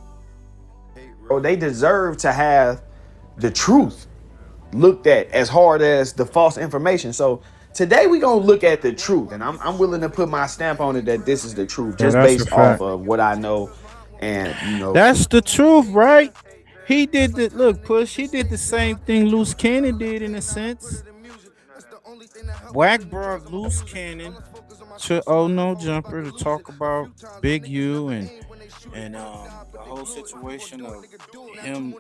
Or they deserve to have the truth looked at as hard as the false information. So today we gonna look at the truth, and I'm willing to put my stamp on it that this is the truth, Yeah, just that's a based off fact. of what I know, and That's the truth, right? He did the look, Push. He did the same thing Loose Cannon did in a sense. Wack brought Loose Cannon to Oh No Jumper to talk about Big U and the whole situation of him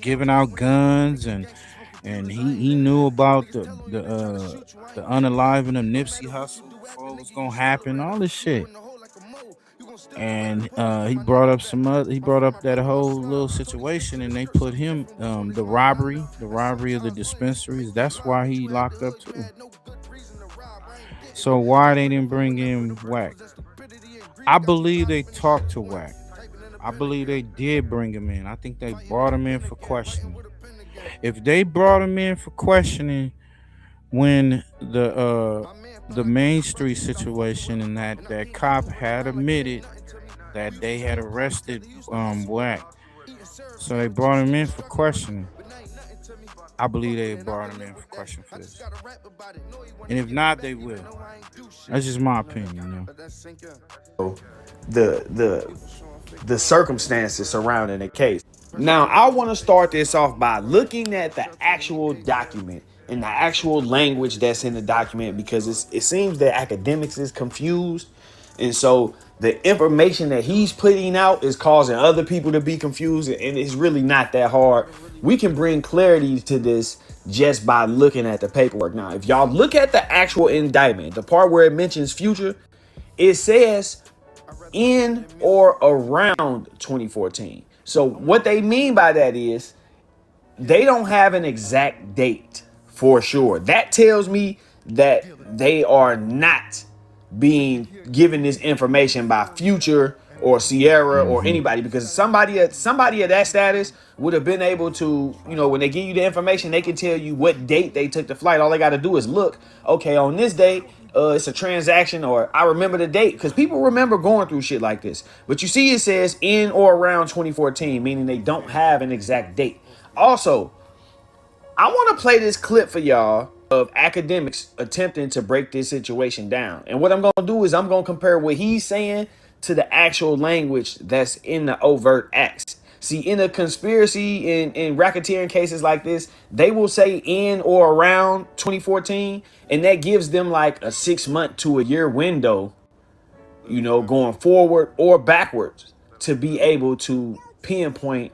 giving out guns and he knew about the unaliving of Nipsey Hussle before it was gonna happen, all this shit. And he brought up he brought up that whole little situation, and they put him the robbery of the dispensaries. That's why he locked up too. So why they didn't bring in Wack? I believe they talked to Wack. I believe they did bring him in. I think they brought him in for questioning. If they brought him in for questioning when the Main Street situation and that cop had admitted that they had arrested Wack, so they brought him in for questioning. I believe they brought him in for question for this, and if not, they will. That's just my opinion, the circumstances surrounding the case. Now, I want to start this off by looking at the actual document and the actual language that's in the document, because it seems that academics is confused, and so the information that he's putting out is causing other people to be confused, and it's really not that hard. We can bring clarity to this just by looking at the paperwork. Now, if y'all look at the actual indictment, the part where it mentions Future, it says in or around 2014. So what they mean by that is they don't have an exact date for sure. That tells me that they are not being given this information by Future or Sierra or anybody, because somebody at that status would have been able to, when they give you the information, they can tell you what date they took the flight. All they got to do is look, okay, on this date, it's a transaction, or I remember the date, because people remember going through shit like this. But you see, it says in or around 2014, meaning they don't have an exact date. Also, I want to play this clip for y'all of academics attempting to break this situation down. And what I'm going to do is I'm going to compare what he's saying to the actual language that's in the overt acts. See, in a conspiracy, in racketeering cases like this, they will say in or around 2014, and that gives them like a 6 month to a year window, going forward or backwards, to be able to pinpoint,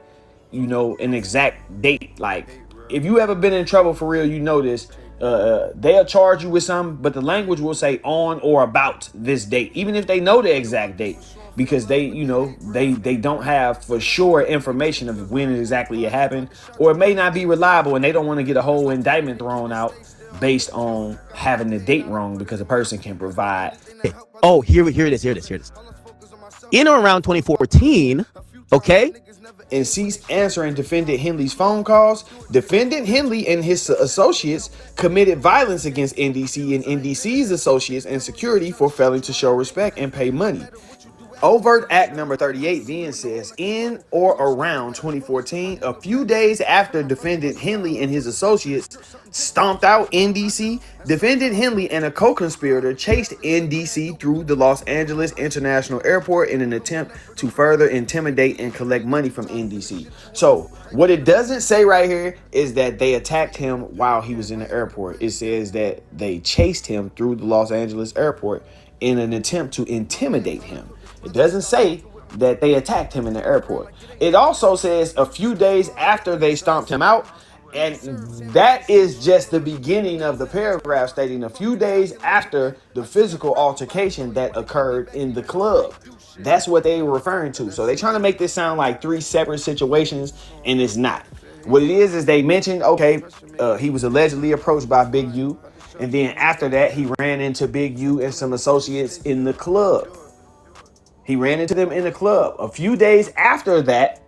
an exact date. Like, if you ever been in trouble for real, you know this. They'll charge you with something, but the language will say on or about this date, even if they know the exact date, because they don't have for sure information of when exactly it happened, or it may not be reliable, and they don't want to get a whole indictment thrown out based on having the date wrong, because a person can provide. Oh, here it is. In or around 2014, okay? And ceased answering Defendant Henley's phone calls. Defendant Henley and his associates committed violence against NDC and NDC's associates and security for failing to show respect and pay money. Overt Act number 38 then says in or around 2014, a few days after Defendant Henley and his associates stomped out NDC, Defendant Henley and a co-conspirator chased NDC through the Los Angeles International Airport in an attempt to further intimidate and collect money from NDC. So what it doesn't say right here is that they attacked him while he was in the airport. It says that they chased him through the Los Angeles airport in an attempt to intimidate him. It doesn't say that they attacked him in the airport. It also says a few days after they stomped him out, and that is just the beginning of the paragraph, stating a few days after the physical altercation that occurred in the club. That's what they were referring to. So they're trying to make this sound like three separate situations, and it's not. What it is they mentioned, okay, he was allegedly approached by Big U, and then after that, he ran into Big U and some associates in the club. He ran into them in the club. A few days after that,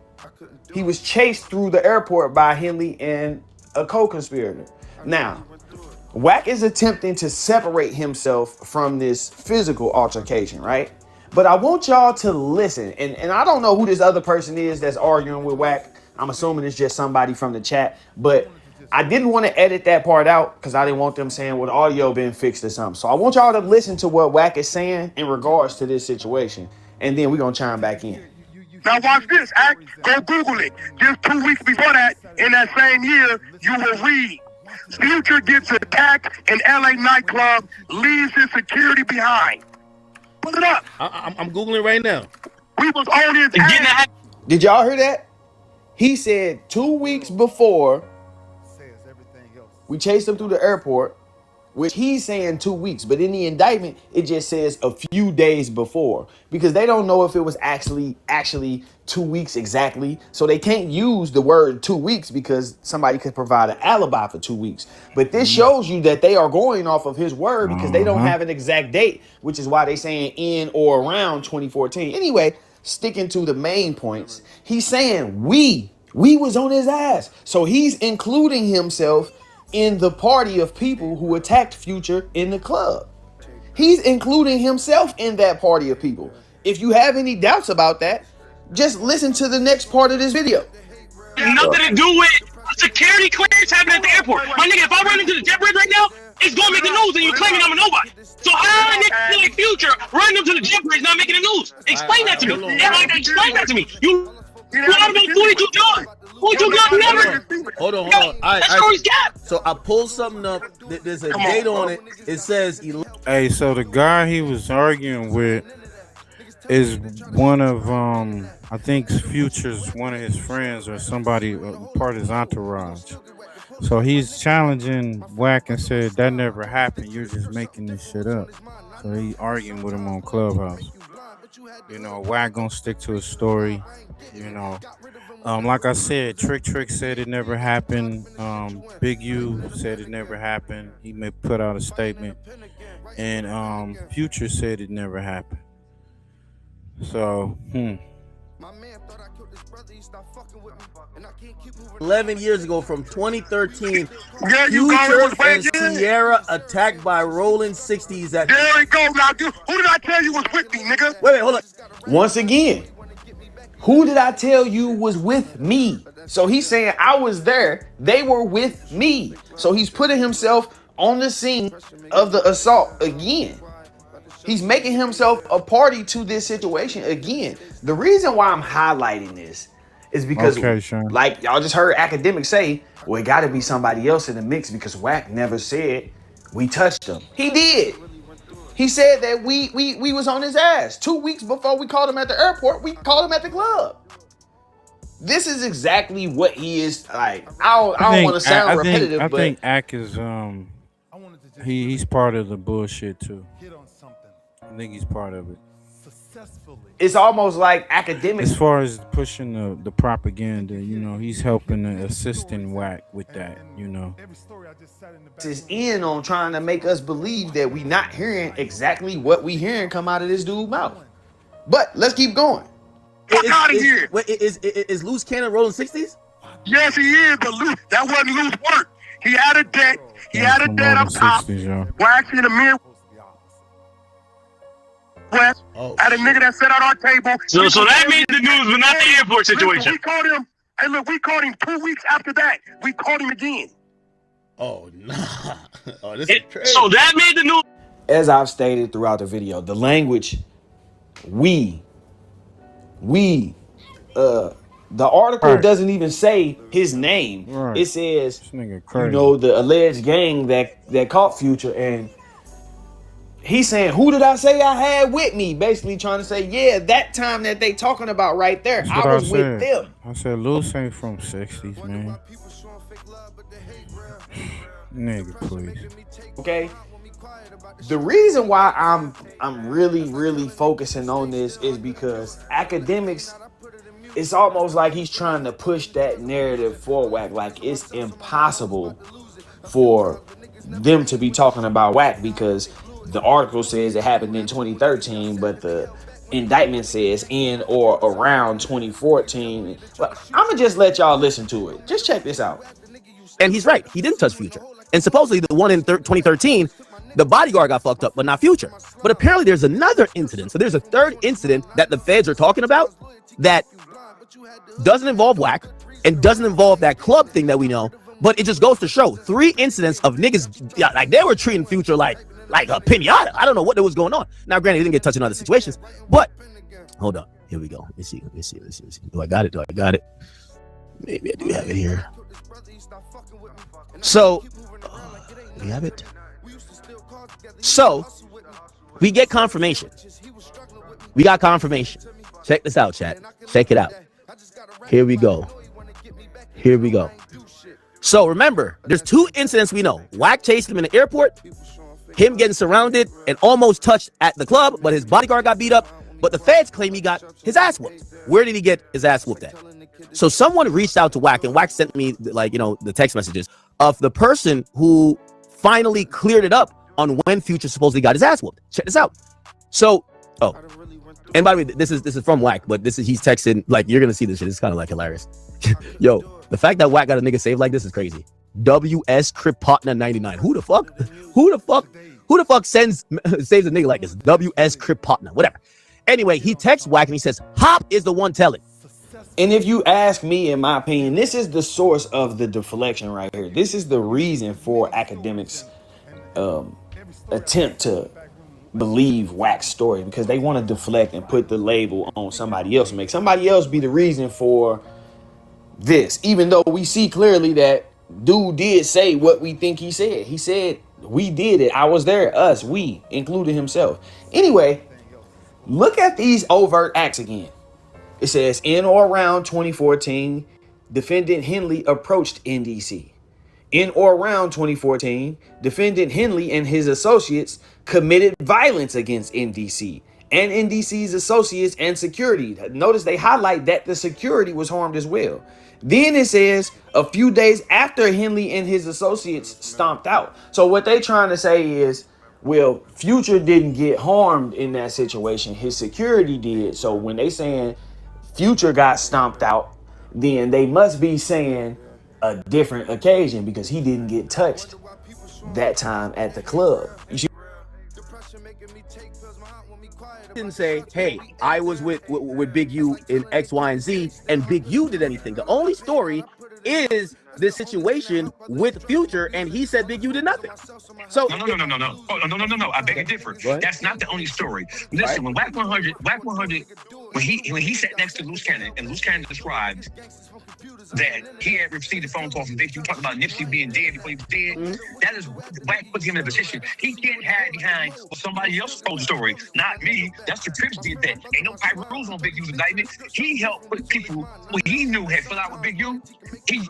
he was chased through the airport by Henley and a co-conspirator. Now, Wack is attempting to separate himself from this physical altercation, right? But I want y'all to listen. And I don't know who this other person is that's arguing with Wack. I'm assuming it's just somebody from the chat. But I didn't want to edit that part out because I didn't want them saying, well, the audio been fixed or something. So I want y'all to listen to what Wack is saying in regards to this situation. And then we're going to chime back in. Now watch this, Act. Go Google it. Just 2 weeks before that, in that same year, you will read. Future gets attacked in LA nightclub, leaves his security behind. Pull it up. I'm Googling right now. We was on his ass. Did y'all hear that? He said 2 weeks before we chased him through the airport, which he's saying 2 weeks, but in the indictment, it just says a few days before because they don't know if it was actually 2 weeks exactly. So they can't use the word 2 weeks because somebody could provide an alibi for 2 weeks. But this shows you that they are going off of his word because they don't have an exact date, which is why they saying in or around 2014. Anyway, sticking to the main points, he's saying we was on his ass. So he's including himself in the party of people who attacked Future in the club. He's including himself in that party of people. If you have any doubts about that, just listen to the next part of this video. Nothing to do with security clearance happening at the airport. My nigga, if I run into the jet bridge right now, it's gonna make the news and you're claiming I'm a nobody. So how a nigga like Future running into the jet bridge not making the news? Explain that to me. Explain that to me. You lied about 42 guns. 42 guns never. Hold on. That story's cap. So I pulled something up. There's a date on it. It says. Hey, so the guy he was arguing with is one of I think Future's one of his friends or somebody part of his entourage. So he's challenging Wack and said that never happened. You're just making this shit up. So he arguing with him on Clubhouse. You know, Wack gonna stick to his story. You know, like I said, Trick said it never happened. Big U said it never happened. He may put out a statement, and Future said it never happened. So, 11 years ago, from 2013, Yeah, you Future got and Sierra attacked by Rolling 60s at. There we go. Now, dude, who did I tell you was with me, nigga? Wait, hold on. Once again, who did I tell you was with me? So he's saying I was there. They were with me. So he's putting himself on the scene of the assault again. He's making himself a party to this situation again. The reason why I'm highlighting this is because, like y'all just heard academics say, well, it got to be somebody else in the mix because Wack never said we touched him. He did. He said that we was on his ass 2 weeks before we called him at the airport. We called him at the club. This is exactly what he is like. I don't want to sound repetitive, I but think Ack is he's part of the bullshit too. I think he's part of it. It's almost like academics. As far as pushing the propaganda, you know, he's helping and assisting Wack with that, you know. Is in on trying to make us believe that we not hearing exactly what we hearing come out of this dude's mouth. But let's keep going. Fuck out of here. Wait, is Loose Cannon Rolling 60s? Yes, he is, but Loose, that wasn't Loose work. He had a debt. He had a debt up top. Wax in the mirror. West, at a nigga that sat on our table. So that means the news was not the airport situation. We caught him. Hey, look, we caught him 2 weeks after that. We caught him again. Oh, nah. Oh, this is crazy. So that made the news. As I've stated throughout the video, the language the article doesn't even say his name. It says, you know, the alleged gang that caught Future, and he's saying, who did I say I had with me? Basically trying to say, yeah, that time that they talking about right there, I was with them. I said, Lewis ain't from 60s, man. Nigga, please. Okay. The reason why I'm really focusing on this is because academics, it's almost like he's trying to push that narrative for Wack. Like it's impossible for them to be talking about Wack because the article says it happened in 2013, but the indictment says in or around 2014. Well, I'm gonna just let y'all listen to it. Just check this out. And he's right. He didn't touch Future. And supposedly the one in 2013, The bodyguard got fucked up, but not Future. But apparently there's another incident. So there's a third incident that the feds are talking about that doesn't involve Wack and doesn't involve that club thing that we know. But it just goes to show 3 incidents of niggas, like they were treating Future like a pinata. I don't know what was going on. Now, granted, he didn't get touched in other situations, but hold up. Here we go. Let's see. Do I got it? Maybe I do have it here. So, we have it. So, we get confirmation. We got confirmation. Check this out, chat. Check it out. Here we go. So, remember, there's 2 incidents we know. Wack chased him in the airport, him getting surrounded and almost touched at the club, but his bodyguard got beat up. But the feds claim he got his ass whooped. Where did he get his ass whooped at? So someone reached out to Wack, and Wack sent me, like, you know, the text messages of the person who finally cleared it up on when Future supposedly got his ass whooped. Check this out. So, and by the way, this is from Wack, but he's texting, like, you're gonna see this shit. It's kind of like hilarious. Yo, the fact that Wack got a nigga saved like this is crazy. WS Crip Partner 99. Who the fuck saves a nigga like this? WS Crip Partner, whatever. Anyway, he texts Wack and he says, Hop is the one telling. And if you ask me, in my opinion, this is the source of the deflection right here. This is the reason for academics' attempt to believe Wack's story, because they want to deflect and put the label on somebody else, make somebody else be the reason for this, even though we see clearly that dude did say what we think he said. He said, we did it. I was there. Us, we, including himself. Anyway, look at these overt acts again. It says, in or around 2014, defendant Henley approached NDC. In or around 2014, defendant Henley and his associates committed violence against NDC and NDC's associates and security. Notice they highlight that the security was harmed as well. Then it says a few days after Henley and his associates stomped out. So what they trying to say is, well, Future didn't get harmed in that situation. His security did. So when they saying Future got stomped out, then they must be saying a different occasion because he didn't get touched that time at the club. You see? Didn't say, hey, I was with Big U in X, Y, and Z, and Big U did anything. The only story is this situation with Future, and he said Big U did nothing. So no. No. I beg to differ. That's not the only story. Listen, when Wack 100, when he sat next to Loose Cannon, and Loose Cannon described that he had received a phone call from Big U talking about Nipsey being dead before he was dead. That is Wack put him in a position. He can't hide behind somebody else's told story, not me. That's the Crips did that. Ain't no rules on Big U's indictment. He helped put people who he knew had fell out with Big U. He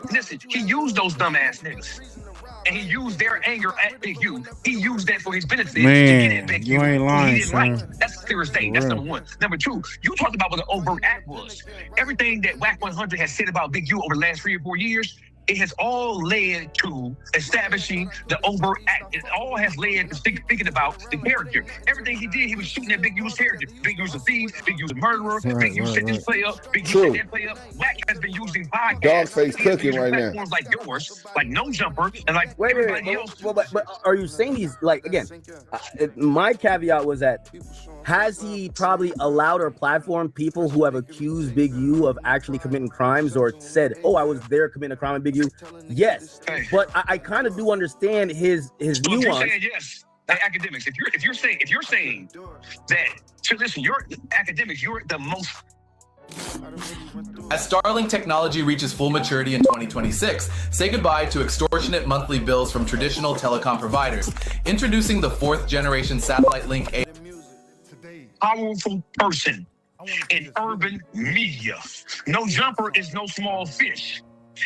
used those dumbass niggas. And he used their anger at Big U. He used that for his benefit to get at Big U. You ain't lying, he didn't son. like. That's clear as day. That's number one. Number two, you talked about what the overt act was. Everything that Wack 100 has said about Big U over the last 3 or 4 years, it has all led to establishing the overt act. It all has led to thinking about the character. Everything he did, he was shooting at Big U's character. Big U's a thief, Big U's a murderer, Big U set this play up, Big U set that play up. Wack has been using podcasts. Dogface cooking right now. Platforms like yours, like No Jumper, and like wait, everybody else. But are you saying he's, like, again, my caveat was that, has he probably allowed or platformed people who have accused Big U of actually committing crimes or said, oh, I was there committing a crime with Big U? Yes, but I kind of do understand his nuance. You're saying yes, academics. If you're saying that, so listen, you're academics. You're the most. As Starlink technology reaches full maturity in 2026, say goodbye to extortionate monthly bills from traditional telecom providers. Introducing the 4th generation satellite link. Powerful person in urban media. No Jumper is no small fish.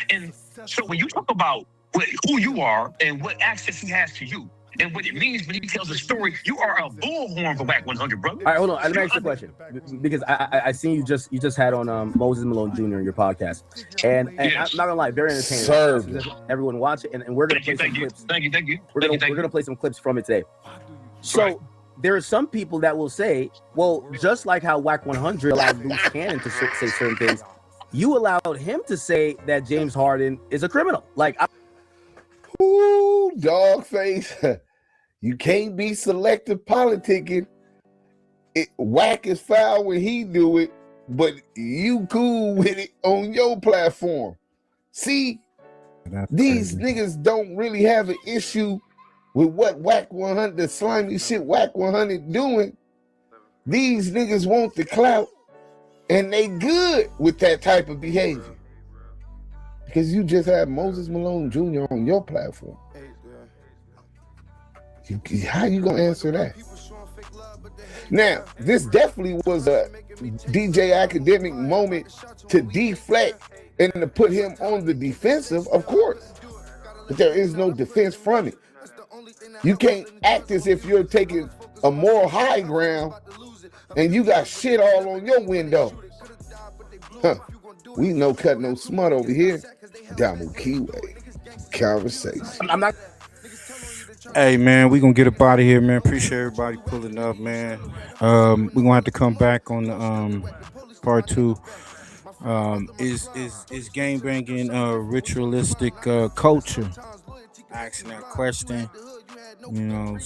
And so when you talk about who you are and what access he has to you and what it means when he tells a story, you are a bullhorn for Wack 100, brother. All right, hold on. Let me ask you a question, because I seen you just had on Moses Malone Jr. in your podcast, and Yes. I'm not gonna lie, very entertaining. Sir. Everyone watch it, and we're gonna play some clips. Thank you. We're gonna play some clips from it today. So there are some people that will say, well, just like how Wack 100 allowed Loose Cannon to say certain things, you allowed him to say that James Harden is a criminal. Like, ooh, dog face. You can't be selective politicking. Whack is foul when he do it, but you cool with it on your platform. See, these niggas don't really have an issue with what Whack 100, the slimy shit Whack 100 doing. These niggas want the clout, and they good with that type of behavior. Because you just had Moses Malone Jr. on your platform. How you gonna answer that? Now, this definitely was a DJ Academic moment to deflect and to put him on the defensive, of course. But there is no defense from it. You can't act as if you're taking a moral high ground and you got shit all on your window. Huh. We no cut, no smut over here. Damu Kiwe. Conversation. I'm not. Hey man, we gonna get up out of here, man. Appreciate everybody pulling up, man. We're gonna have to come back on the part 2. Is gangbanging ritualistic culture? Asking that question. You know,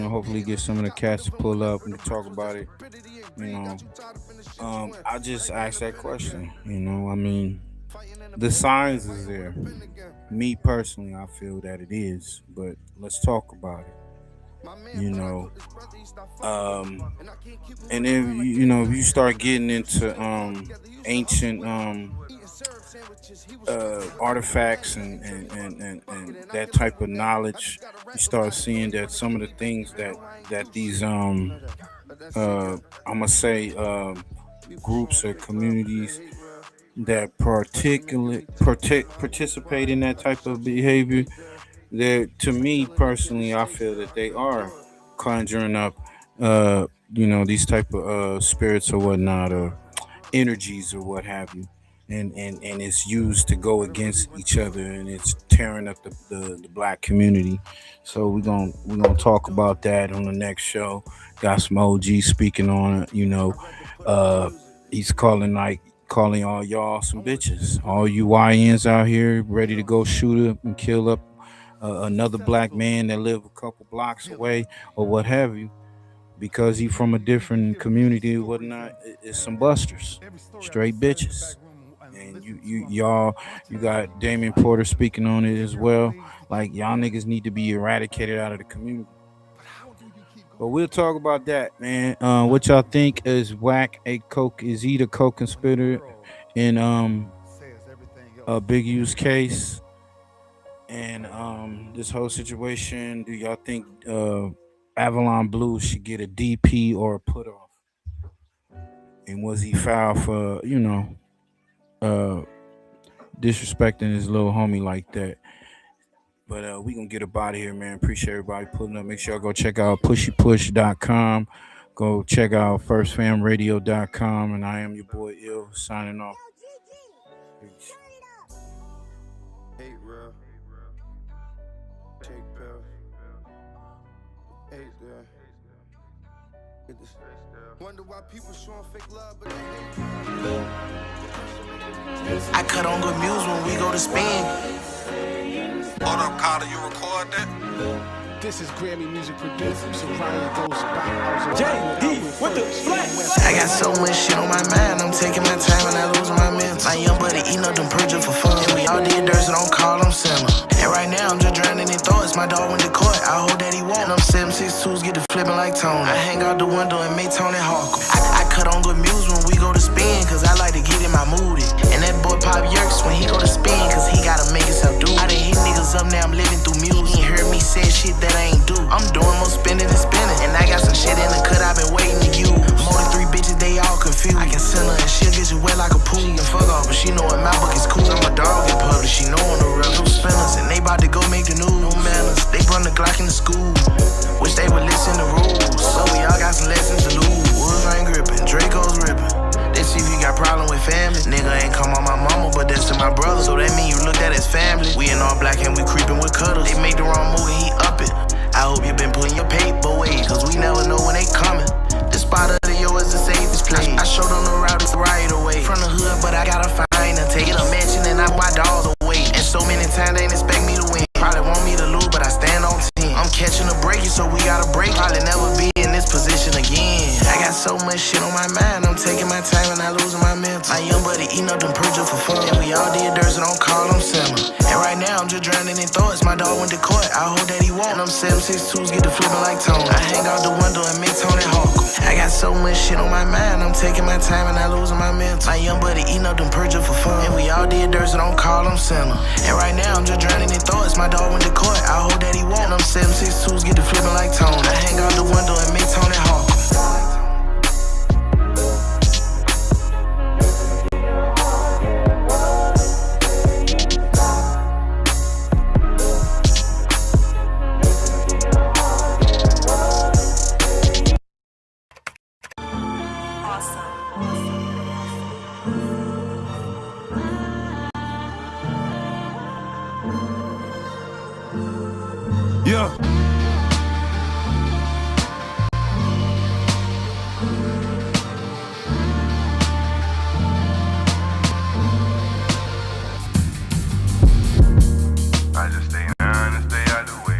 hopefully get some of the cats to pull up and talk about it. You know, I just asked that question. You know, I mean, the signs is there. Me personally, I feel that it is, but let's talk about it. You know, and then if you start getting into ancient artifacts and that type of knowledge, you start seeing that some of the things that these I'm gonna say groups or communities that participate in that type of behavior, that to me personally, I feel that they are conjuring up these type of spirits or whatnot, or energies or what have you, and it's used to go against each other, and it's tearing up the black community. So we're gonna talk about that on the next show. Got some OGs speaking on it. He's calling all y'all some bitches. All you YNs out here ready to go shoot up and kill up another black man that live a couple blocks away or what have you, because he from a different community or whatnot. It's some busters, straight bitches. And you got Damian Porter speaking on it as well. Like, y'all niggas need to be eradicated out of the community. But we'll talk about that, man. What y'all think? Is Whack is he the co-conspirator in a Big U's case and this whole situation? Do y'all think Avalon Blue should get a DP or a put off? And was he foul for disrespecting his little homie like that? But we gonna get up out of here, man. Appreciate everybody pulling up. Make sure y'all go check out pushypush.com. Go check out firstfamradio.com. And I am your boy Ill, signing off. Peace. I cut on good music when we go to spin. Hold up, Carter, you record that? This is Grammy music producer, Ryan goes back. JD with the flex. I got so much shit on my mind, I'm taking my time and I lose my minutes. My young buddy eating up them purges for fun. And we all did dirt, so don't call them simmer. And right now I'm just drowning in thoughts. My dog went to court, I hope that he won't. And them 762s get to flipping like Tony. I hang out the window and make Tony hawk. I cut on good music when we go to spin, cause I like to get in my mood. And that boy Pop Yerks when he go to spin, cause he gotta make himself do. I done hit niggas up, now I'm living through music. You ain't heard me say shit that I ain't do. I'm doing more spinning and spinning, and I got some shit in the cut I've been waiting to use. More than 3 bitches, they all confused. I can send her and she'll get you wet like a pool. You can fuck off, but she know in my book is cool. I'm a dog in public, she know on the real. Two spinners, and they bout to go make the news. No manners, they run the Glock in the school. Wish they would listen to rules. So we all got some lessons to lose. Wolves ain't gripping, Draco's ripping. They see if you got problem with family. Nigga ain't come on my mama, but that's to my brother. So that mean you looked at as family. We in all black and we creeping with cutters. They make the wrong move and he up it. I hope you been putting your paper away, cause we never know when they coming. The spot of the yo is the safest place. I showed them the route right away. From the hood, but I gotta find and take it a mansion and I my dogs away. And so many times they ain't expect me to win. Probably want me to lose, but I stand on 10. I'm catching a break, so so much shit on my mind, I'm taking my time and not losing my mental. My young buddy eating up them purges for fun. And we all did dirt, so don't call them simmer. And right now I'm just drowning in thoughts. My dog went to court, I hope that he won't. And them 762s get to flipping like Tone. I hang out the window and make Tony Hawk. I got so much shit on my mind, I'm taking my time and not losing my mental. My young buddy eating up them purges for fun. And we all did dirt, so don't call them simmer. And right now I'm just drowning in thoughts. My dog went to court, I hope that he won't. And them 762s get to flipping like Tone. I hang out the window and make Tony Hawk. Yeah. I just stay down and stay out the way.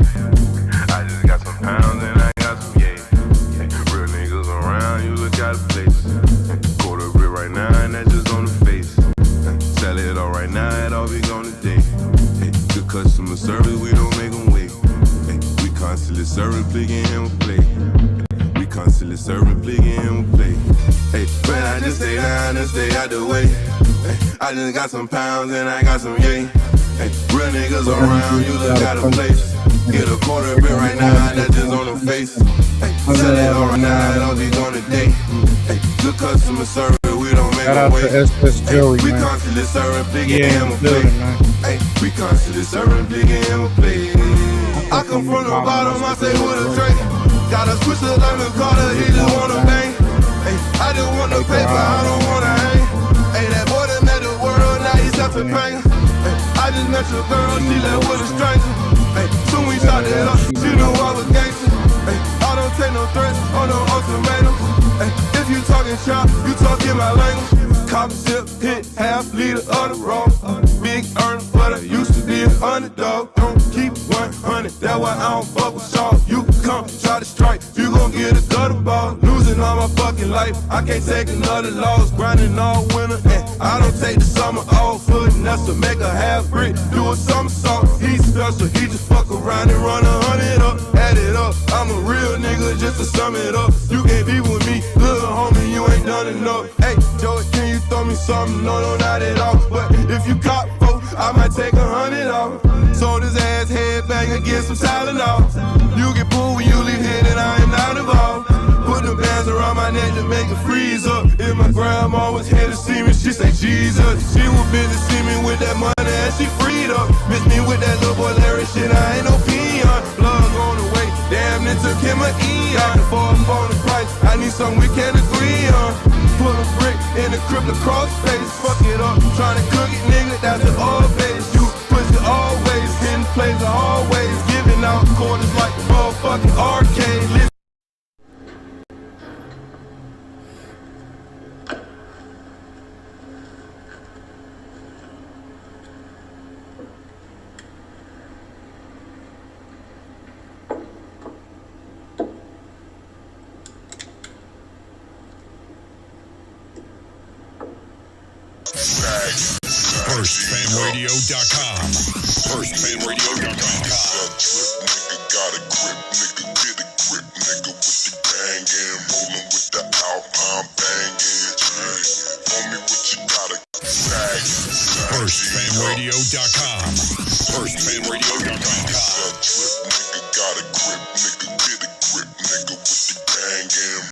I just got some pounds and I got some yay. Real niggas around, you look out of place. Quarter brick right now and that's just on the face. Sell it all right now, it all be gone today. Good customer service, we don't make them wait. We constantly serving, picking him a play. We constantly serving, picking him a play. Hey, but I just stay down and stay out the way. I just got some pounds and I got some yay. Real niggas around, you look out of place. Get a quarter bit right now, that's just on the face. Sell it all right now, it all be gone today. Good customer service, we don't make them wait. We constantly serving, picking him a play. We constantly serving, picking him a play. I come from the bottom, I say with a drink. Got a switch up like a Carter, he just wanna bang. I just want the paper, I don't wanna hang. That boy that met the world, now he's up to bang. I just met your girl, she left with a stranger. Soon we shot it up, she knew I was gangster. I don't take no threats or no ultimatums. If you talking shop, you talking my language. Cop sip, hit half liter of the raw. Big earner, but I used to be an underdog. Don't keep 100, that's why I don't fuck with y'all. You come try to strike, you gon' get a gutter ball. Losing all my fucking life, I can't take another loss. Grinding all winter, and I don't take the summer off. Putting us to make a half brick, do a somersault. He's special, he just fuck around and run 100 up. Add it up, I'm a real nigga just to sum it up. You can't be with me, little homie, you ain't done enough. Hey, Joey, can you throw me something? No, not at all. But if you cop folks, I might take 100 off. Sold his ass headbang against some Tylenol. You get pulled when you leave here, then I am not involved. Put the bands around my neck to make it freeze up. If my grandma was here to see me, she say Jesus. She was busy see me with that money and she freed up. Miss me with that little boy Larry shit, I ain't no peon. Plug on the way, damn it took him an E. I can fall on the price, I need something we can agree on. Put a brick in the crypto cross face, fuck it up, tryna cook it, nigga, that's the old base. You push it always, hitting plays are always, giving out quarters like the motherfucking arcade. FirstFamRadio.com. FirstFamRadio.com. Nigga got a grip, nigga get a grip, nigga with the gang and rolling with the Alpine banging. On me what you got a bag. FirstFamRadio.com. FirstFamRadio.com.